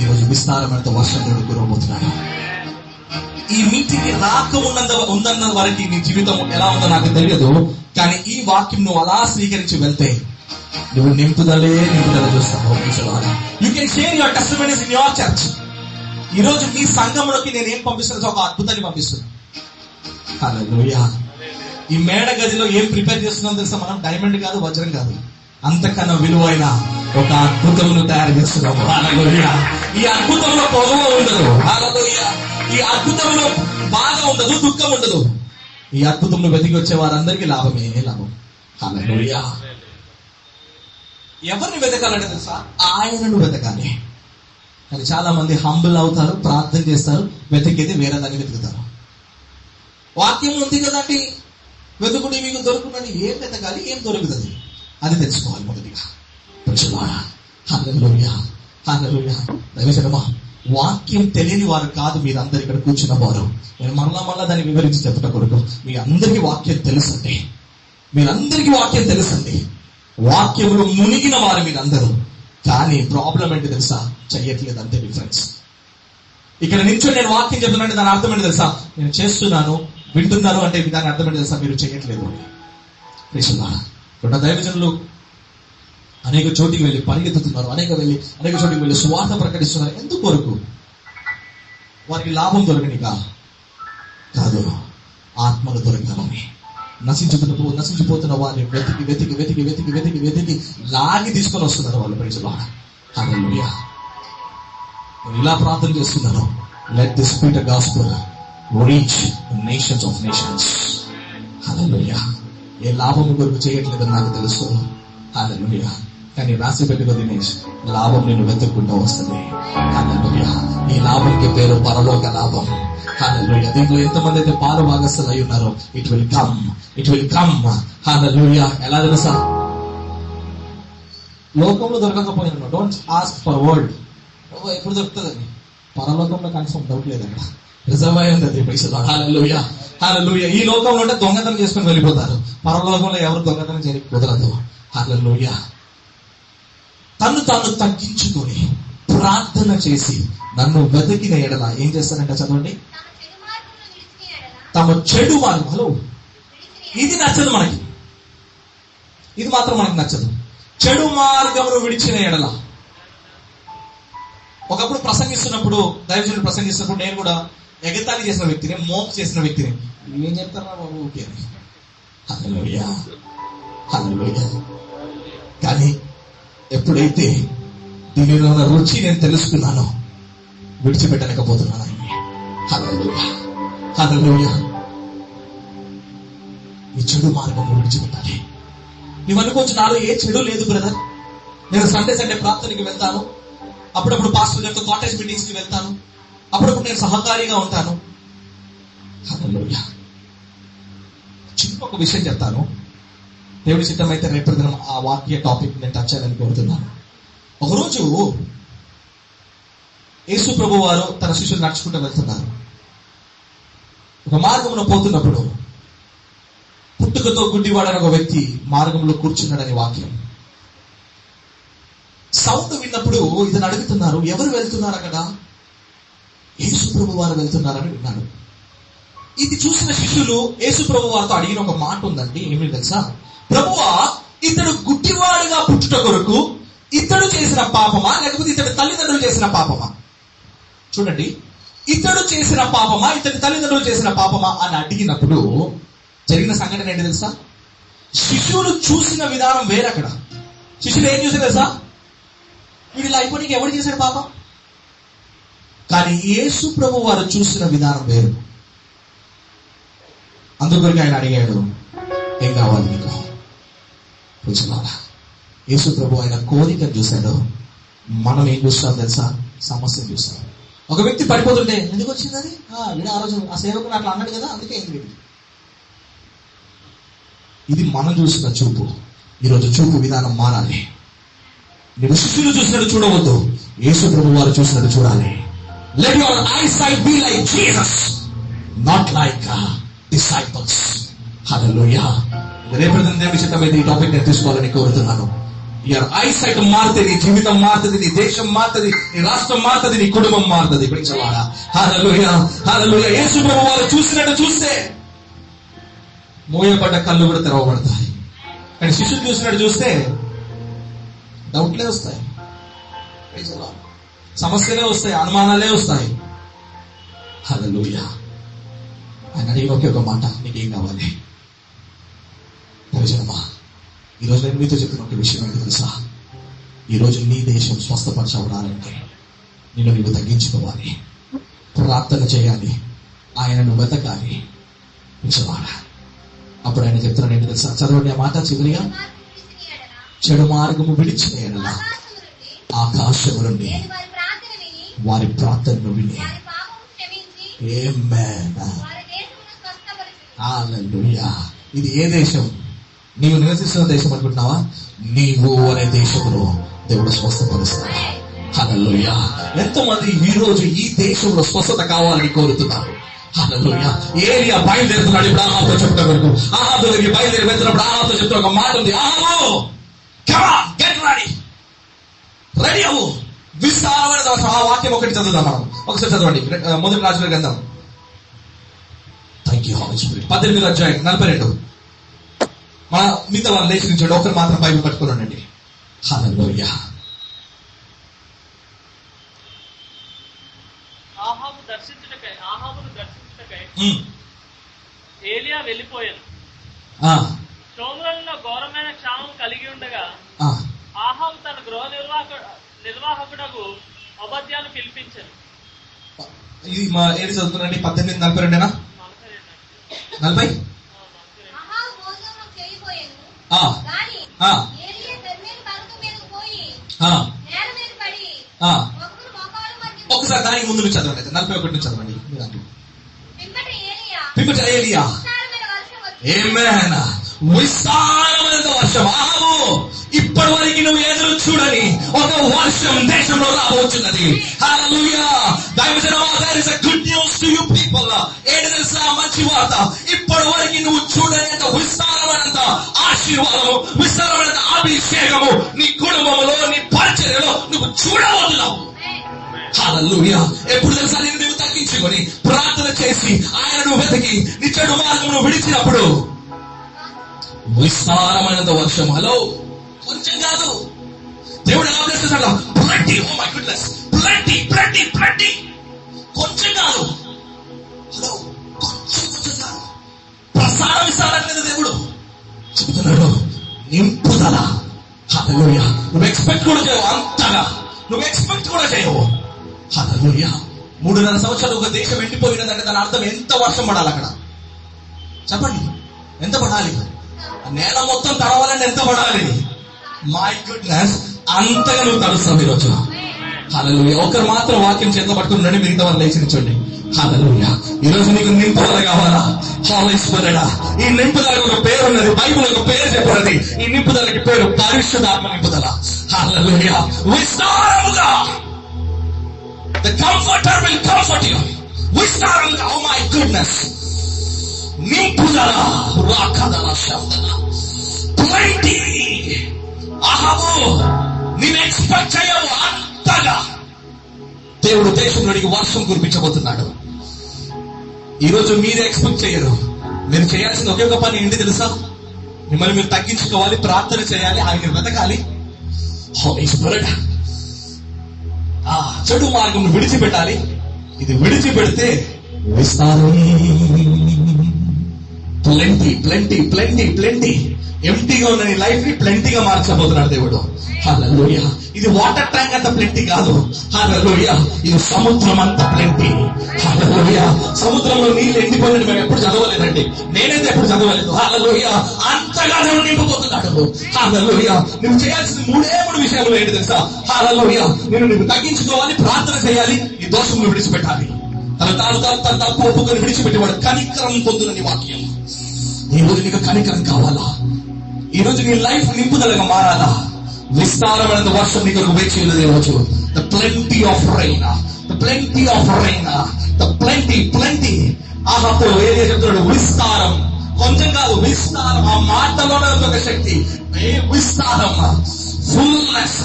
ఈరోజు విస్తారమైన వర్షం దేవుడు కురవబోతున్నాడు. ఈ మీటింగ్ రాక ఉందన్న వరకు నీ జీవితం ఎలా ఉందో నాకు తెలియదు, కానీ ఈ వాక్యం నువ్వు అలా స్వీకరించి వెళ్తే నువ్వు నింపుదల చూస్తావు. You can share your testimonies in your church. ఈ రోజు మీ సంఘంలోకి నేను ఏం పంపిస్తున్నా? ఒక అద్భుతాన్ని పంపిస్తున్నా. హల్లెలూయా. ఈ మేడ గదిలో ఏం ప్రిపేర్ చేస్తున్నాం తెలుసా? మనం డైమండ్ కాదు, వజ్రం కాదు, అంతకన్నా విలువైన ఒక అద్భుతమును తయారు చేస్తున్నాము. హల్లెలూయా. ఈ అద్భుతంలో పొగవ ఉండదు. హల్లెలూయా. ఈ అద్భుతంలో బాధ ఉండదు, దుఃఖం ఉండదు. ఈ అద్భుతంలో వెతికి వచ్చే వారందరికీ లాభమే లాభం. హల్లెలూయా. ఎవరిని వెతకాలంటే తెలుసా? ఆయనను వెతకాలి. కానీ చాలా మంది హంబుల్ అవుతారు, ప్రార్థన చేస్తారు, వెతికేది వేరే దాన్ని వెతుకుతారు. వాక్యం ఉంది కదండి, వెతుకుని మీకు దొరుకునని. ఏం వెతకాలి, ఏం దొరుకుతుంది అది తెలుసుకోవాలి మొదటిగా. హల్లెలూయా. హల్లెలూయా. దైవజనమా, వాక్యం తెలియని వారు కాదు మీరందరూ ఇక్కడ కూర్చున్న వారు. నేను మళ్ళా దాన్ని వివరించి చెప్పట కొరకు మీ అందరికీ వాక్యం తెలుసండి. మీరందరికీ వాక్యం తెలుసండి. వాక్యంలో మునిగిన వారు మీరందరూ. కానీ ప్రాబ్లం ఏంటి తెలుసా? చెయ్యట్లేదు, అంతే డిఫరెన్స్. ఇక్కడ నించొని నేను వాక్యం చెప్తున్నానంటే దాని అర్థం ఏంటి తెలుసా? నేను చేస్తున్నాను, వింటున్నాను అంటే దాని అర్థం ఏంటి తెలుసా? మీరు చెయ్యట్లేదు. ఇక్కడ దైవజనులు అనేక చోటికి వెళ్ళి పరిగెత్తుతున్నారు, అనేక చోటికి వెళ్ళి సువార్త ప్రకటిస్తున్నారు. ఎందుకు కొరకు? వారికి లాభం దొరకనిగా కాదు, ఆత్మలు దొరకాలని. నశించిపోతున్న వారిని వెతికి లాగి తీసుకొని వస్తున్నారు వాళ్ళు. హల్లెలూయా. నేను ఇలా ప్రార్థన చేస్తున్నాను, let this spirit of gospel reach nations of nations. హల్లెలూయా. ఏ లాభం కొరకు చేయట్లేదని నాకు తెలుసు. హల్లెలూయా. కానీ రాసి పెట్టుకో దినేష్, లాభం నేను వెతుక్కుంటూ వస్తుంది. హల్లెలూయా. ఈ లాభంకి పేరు పరలోక లాభం. హల్లెలూయా. దీంట్లో ఎంతమంది అయితే పాలు భాగస్థులు అయి ఉన్నారో ఇట్ విల్ కమ్. హల్లెలూయా. ఎలా తెలుసా? లోకంలో దొరకకపోయినా డోంట్ ఆస్క్ ఫర్ వరల్డ్. ఎప్పుడు దొరుకుతుందని పరలోకంలో కన్ఫర్మ్ డౌట్ లేదు. అక్కడ రిజర్వ్ అయి ఉంది అది. హల్లెలూయా. హల్లెలూయా. ఈ లోకంలో అంటే దొంగతనం చేసుకుని వెళ్ళిపోతారు. పరలోకంలో ఎవరు దొంగతనం చేయడానికి కుదరదు. హల్లెలూయా. తను తాను తగ్గించుకొని ప్రార్థన చేసి నన్ను వెతికిన ఎడల ఏం చేస్తారంట? చదవండి. తమ చెడు మార్గం. హలో, ఇది నచ్చదు మనకి, ఇది మాత్రం మనకి నచ్చదు. చెడు మార్గమును విడిచిన ఎడల. ఒకప్పుడు ప్రసంగిస్తున్నప్పుడు, దైవజనుడు ప్రసంగిస్తున్నప్పుడు నేను కూడా ఎగతాళి చేసిన వ్యక్తిని, మోక్ చేసిన వ్యక్తిని. ఏం చెప్తారా బాబు ఓకే అని. హల్లెలూయా. హల్లెలూయా. కానీ ఎప్పుడైతే దీనిలో ఉన్న రుచి నేను తెలుసుకున్నానో విడిచిపెట్టలేకపోతున్నాను ఆయన్ని. హల్లెలూయా. హల్లెలూయా. ఈ చెడు మార్గం విడిచిపెట్టాలి. నువ్వు అనుకోవచ్చు నాలో ఏ చెడు లేదు బ్రదర్, నేను సండే ప్రార్థనకి వెళ్తాను, అప్పుడప్పుడు పాస్టర్ గారితో కాటేజ్ మీటింగ్స్ కి వెళ్తాను, అప్పుడప్పుడు నేను సహకారిగా ఉంటాను. హల్లెలూయా. చిన్న ఒక విషయం చెప్తాను, దేవుడి చిత్తమైతే రేపటి దినం ఆ వాక్య టాపిక్ నేను టచ్ చేయాలని కోరుతున్నాను. ఒకరోజు యేసు ప్రభు వారు తన శిష్యులు నడుచుకుంటూ వెళ్తున్నారు. ఒక మార్గంలో పోతున్నప్పుడు పుట్టుకతో గుడ్డివాడని ఒక వ్యక్తి మార్గంలో కూర్చున్నాడని వాక్యం. సౌండ్ విన్నప్పుడు ఇతను అడుగుతున్నారు, ఎవరు వెళ్తున్నారు అక్కడ? యేసు ప్రభు వారు వెళ్తున్నారని విన్నాడు. ఇది చూసిన శిష్యులు యేసు ప్రభు వారితో అడిగిన ఒక మాట ఉందండి. ఏమి తెలుసా? ప్రభువా, ఇతడు గుడ్డివాడిగా పుట్టుట కొరకు ఇతడు చేసిన పాపమా, లేకపోతే ఇతడి తల్లిదండ్రులు చేసిన పాపమా? చూడండి, ఇతడు చేసిన పాపమా, ఇతడి తల్లిదండ్రులు చేసిన పాపమా అని అడిగినప్పుడు జరిగిన సంఘటన ఏంటి తెలుసా? శిష్యులు చూసిన విధానం వేరక్కడ. శిష్యులు ఏం చూసారు తెలుసా? వీడు ఇలా అయిపోయి ఎవడు చేశాడు పాపం? కానీ యేసు ప్రభు వారు చూసిన విధానం వేరు. అందుకొరకు ఆయన అడిగాడు, ఏం కావాలి నీకు? యేసు ప్రభు ఆయన కోరికను చూశాడు. మనం ఏం చూస్తాం తెలుసా? సమస్యను చూస్తాం. ఒక వ్యక్తి పడిపోతుంటే ఎందుకు వచ్చింది అది? వీడు ఆ రోజు ఆ సేవకుడు అట్లా అన్నాడు కదా, అందుకే ఎందుకు. ఇది మనం చూసిన చూపు. ఈరోజు చూపు విధానం మారాలి. నేను శిష్యులు చూసినట్టు చూడవద్దు, యేసు ప్రభు వారు చూసినట్టు చూడాలి. Let your eyesight be like Jesus, not like disciples. Hallelujah. రేపటి దేవుడి చిత్తమైతే ఈ టాపిక్ నేను తీసుకోవాలని కోరుతున్నాను. యువర్ ఐసైట్ మారుతుంది, నీ జీవితం మారుతుంది, నీ దేశం మారుతుంది, నీ రాష్ట్రం మారుతుంది, నీ కుటుంబం మారుతుంది. పిలిచేవాడా? హల్లెలూయా. హల్లెలూయా. యేసు ప్రభు వారు చూసినట్టు చూస్తే మూయబడ్డ కళ్ళు కూడా తెరవబడతాయి. కానీ శిష్యులు చూసినట్టు చూస్తే డౌట్లే వస్తాయి, సమస్యలే వస్తాయి, అనుమానాలే వస్తాయి. హల్లెలూయా. ఆయన అడిగిన ఒకే ఒక మాట, నీకేం కావాలి? ప్రయోజనమా? ఈరోజు నేను మీతో చెప్పిన ఒక విషయం ఏంటి తెలుసా? ఈరోజు నీ దేశం స్వస్థపరచబడాలంటే నిన్ను నీవు తగ్గించుకోవాలి, ప్రార్థన చేయాలి, ఆయనను వెతకాలి. పిలిచేవాడా? అప్పుడు ఆయన చెప్తున్నాడు ఏంటి తెలుసా? చదవండి ఆ మాట చివరిగా. చెడు మార్గము విడిచిన ఎడల ఆకాశము నుండి వారి ప్రార్థనను విని. ఆమేన్. హల్లెలూయా. ఇది ఏ దేశం? నీవు నివసిస్తున్న దేశం అనుకుంటున్నావా? నీవు అనే దేశంలో దేవుడు స్వస్థపరుస్తాడు. హల్లెలూయా. ఎంతమంది ఈ రోజు ఈ దేశంలో స్వస్థత కావాలని కోరుతున్నారు? హల్లెలూయా. ఏలియా బయలుదేరుతున్నాడు ఇప్పుడు ఆహాబుతో చెప్తున్న వరకు. ఆహాబు దగ్గరికి బయలుదేరి వెళ్తున్నప్పుడు ఆహాబుతో చెప్తున్న ఒక మాట ఉంది. ఆహాబు come on, get ready, ready అవ్వు. విస్తారమైన ఆ వాక్యం ఒకటి చదువుదాం మనం. ఒకసారి చదవండి మొదటి రాజుల గ్రంథం. Thank you Holy Spirit. 18వ అధ్యాయం 42. మన మిగతా వాళ్ళు లేచి నుంచండి, ఒకరు మాత్రం బైబిల్ పట్టుకుని ఉండండి. హల్లెలూయా. ఆహాబును దర్శించుటకై ఏలియా వెళ్ళిపోయాను. సోమరంలో ఘోరమైన క్షామం కలిగి ఉండగా ఆహాబు తన గృహ నిర్వాహకుడకు అబద్యాన్ని పిలిపించాను. ఇది మా ఏది చదువుతున్నాండి? 18:42 40. ఒకసారి దానికి ముందు నుంచి చదవండి, 41 నుంచి చదవండి. పిమ్మట ఏలియా ఆమేన్ విస్తారమైన వర్షం. ఆహాబు ఇప్పటి వరకు నువ్వు ఎదురు చూడని ఒక వర్షం దేశంలో రాబోతున్నది. హల్లెలూయా. దైవజనమా, there is a good news to you people. ఏంటి తెలుసా? మంచి వార్త. ఇప్పటి వరకు నువ్వు చూడని విస్తారమైనంత ఆశీర్వాదము, విస్తారమైన అభిషేకము నీ కుటుంబంలో, నీ పరిచర్యలో నువ్వు చూడబోతున్నావు. హల్లెలూయా. ఎప్పుడు తెలుసా? నువ్వు తగ్గించుకొని ప్రార్థన చేసి ఆయనను వెతికి నీ చెడు మార్గమును విడిచినప్పుడు విస్తారమైనంత వర్షం. హలో, కొంచెం కాదు. దేవుడు ఎలా చేస్తున్నాడు? Plenty. Oh my goodness, plenty plenty plenty. కొంచెం కాదు. హలో, కొంచెం కాదు. ప్రసారం ఇస్తాడట్లేదు దేవుడు. చెప్తున్నాడు నింపుదల. హల్లెలూయా. నువ్వు ఎక్స్పెక్ట్ కూడా చేయవు అంతగా, నువ్వు ఎక్స్పెక్ట్ కూడా చేయవు. హల్లెలూయా. 3.5 సంవత్సరాలు ఒక దేశం ఎండిపోయినదంటే దాని అర్థం ఎంత వర్షం పడాలి అక్కడ? చెప్పండి, ఎంత పడాలి? నేల మొత్తం తడవాలంటే ఎంత పడాలి? మై గుడ్నెస్, అంతగా నువ్వు తడుస్తావు ఈరోజు. హల్లెలూయా. ఒకరు మాత్రం వాక్యం చేతిలో పట్టుకుని మిగతా వారు లేచి నిల్చోండి. హల్లెలూయా. ఈరోజు నీకు నింపుదల కావాలా? హోలీ స్పిరిట్. ఈ నింపుదలకు ఒక పేరు ఉన్నది, బైబిల్ ఒక పేరు చెప్పినది. ఈ నింపుదలకి పేరు పరిశుద్ధాత్మ నింపుదల. హల్లెలూయా. విస్తారముగా the comforter will comfort you. విస్తారముగా. oh my goodness, నింపుదల. రాకదల శబ్దల ప్లెంటీ. ఆహాబు నీవు ఎక్స్పెక్ట్ చేయవు అంతగా దేవుడు దేశంలోనికి వర్షం కురిపించబోతున్నాడు. ఈరోజు మీరు ఎక్స్పెక్ట్ చేయరు. మీరు చేయాల్సిన ఒకే ఒక పని ఏంటి తెలుసా? మిమ్మల్ని మీరు తగ్గించుకోవాలి, ప్రార్థన చేయాలి, ఆయన వెతకాలి. Holy Spirit. చెడు మార్గం విడిచిపెట్టాలి. ఇది విడిచిపెడితే విస్తారం. Plenty plenty plenty plenty. ఎంటీగా ఉన్న నీ లైఫ్ ని ప్లెంటీగా మార్చబోతున్నాడు దేవుడు. హల్లెలూయా. ఇది వాటర్ ట్యాంక్ అంత ప్లెంటీ కాదు. హల్లెలూయా. ఇది సముద్రం అంత ప్లెంటీ. హల్లెలూయా. సముద్రంలో నీళ్ళు ఎండిపోయినట్టు మేము ఎప్పుడు చదవలేదండి, నేనైతే ఎప్పుడు చదవలేదు. హల్లెలూయా. అంతగా దేవుడు నింపబోతున్నాడు. హల్లెలూయా. నువ్వు చేయాల్సిన 3 విషయాలు ఏంటి తెలుసా? హల్లెలూయా. నువ్వు తగ్గించుకోవాలి, ప్రార్థన చేయాలి, నీ దోషములు విడిచిపెట్టాలి. తన తప్పు ఒప్పుకొని విడిచిపెట్టేవాడు కనికరం పొందునని వాక్యం. ఈ రోజు నీకు కనికరం కావాలా? ఈ రోజు నీ లైఫ్ నింపుదలగా మారాలా? విస్తారమైన వర్షం నీకు వేచి ఉన్నది ఈరోజు. The plenty of rain, the plenty of rain, the plenty plenty. ఆహాబు ఏరియా చెప్తున్నాడు విస్తారం. కొంచెం కాదు, విస్తారం. ఆ మాటలోనే ఒక శక్తి. విస్తారం, ఫుల్నెస్.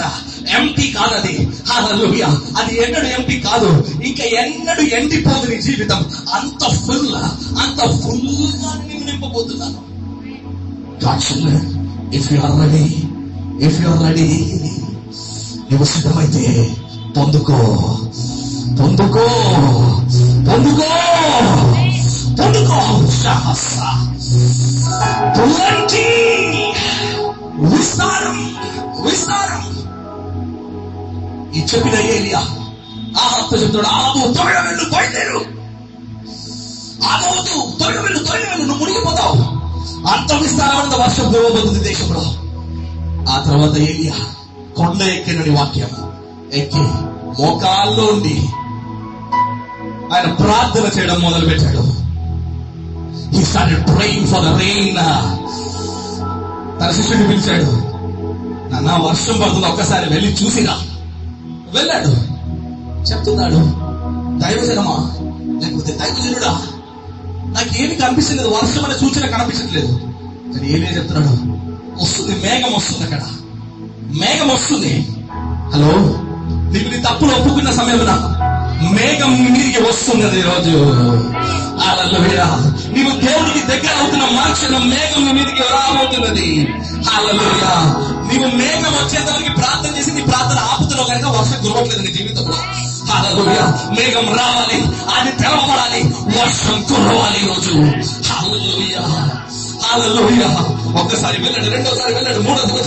ఎంటీ కాదు అది. హల్లెలూయా. అది ఎన్నడూ ఎంటీ కాదు, ఇంకా ఎన్నడూ ఎండిపోదు నీ జీవితం. అంత ఫుల్, అంత ఫుల్ గా నేను నింపబోతున్నాను. If you are ready, if you are ready, నువ్వు సిద్ధమైతే పొందుకో, పొందుకో, పొందుకో, పొందుకో. ప్లెంటీ. విస్తారం, విస్తారం. ఈ చెప్పిన ఏలియా ఆహాబుతో చెప్తాడు, ఆహాబు త్వరగా వెళ్ళు, బయలుదేరు. ఆగవద్దు, త్వరగా వెళ్ళు, త్వరగా వెళ్ళు, నువ్వు మునిగిపోతావు. అంత విస్తారమైన వర్షం కురవబోతుంది దేశంలో. ఆ తర్వాత ఏలియా కొండ ఎక్కినని వాక్యం. ఎక్కి మోకాల్లో ఉండి ఆయన ప్రార్థన చేయడం మొదలు పెట్టాడు. He started praying for the rain. తన శిష్యుడిని పిలిచాడు, నాన్న వర్షం పడుతుంది, ఒక్కసారి వెళ్ళి చూసిరా. వెళ్ళాడు. చెప్తున్నాడు, దైవజనమా లేకపోతే దైవజనుడా, నాకేమి కనిపిస్తలేదు, వర్షం అనే సూచన కనిపించట్లేదు. కానీ ఏమే చెప్తున్నాడు, వస్తుంది, మేఘం వస్తుంది, అక్కడ మేఘం వస్తుంది. హలో, నీకు నీ తప్పులు ఒప్పుకున్న సమయంలో మేఘం మీదికి వస్తున్నది ఈరోజు. హల్లెలూయా. నీవు దేవుడికి దగ్గర అవుతున్న మనుషుల మేఘం నీ మీదికి రాబోతున్నది. హల్లెలూయా. నీవు మేఘం వచ్చేంతవరకు ప్రార్థన చేసి నీ ప్రార్థన ఆపుతున్నావు కనుక వర్షం కురవట్లేదు నీ జీవితంలో. హల్లెలూయా. మేఘం రావాలి, అది తెరవబడాలి, వర్షం కురవాలి ఈరోజు. హల్లెలూయా. హల్లెలూయా. ఒక్కసారి వెళ్ళండి, రెండోసారి వెళ్ళండి, మూడోసారి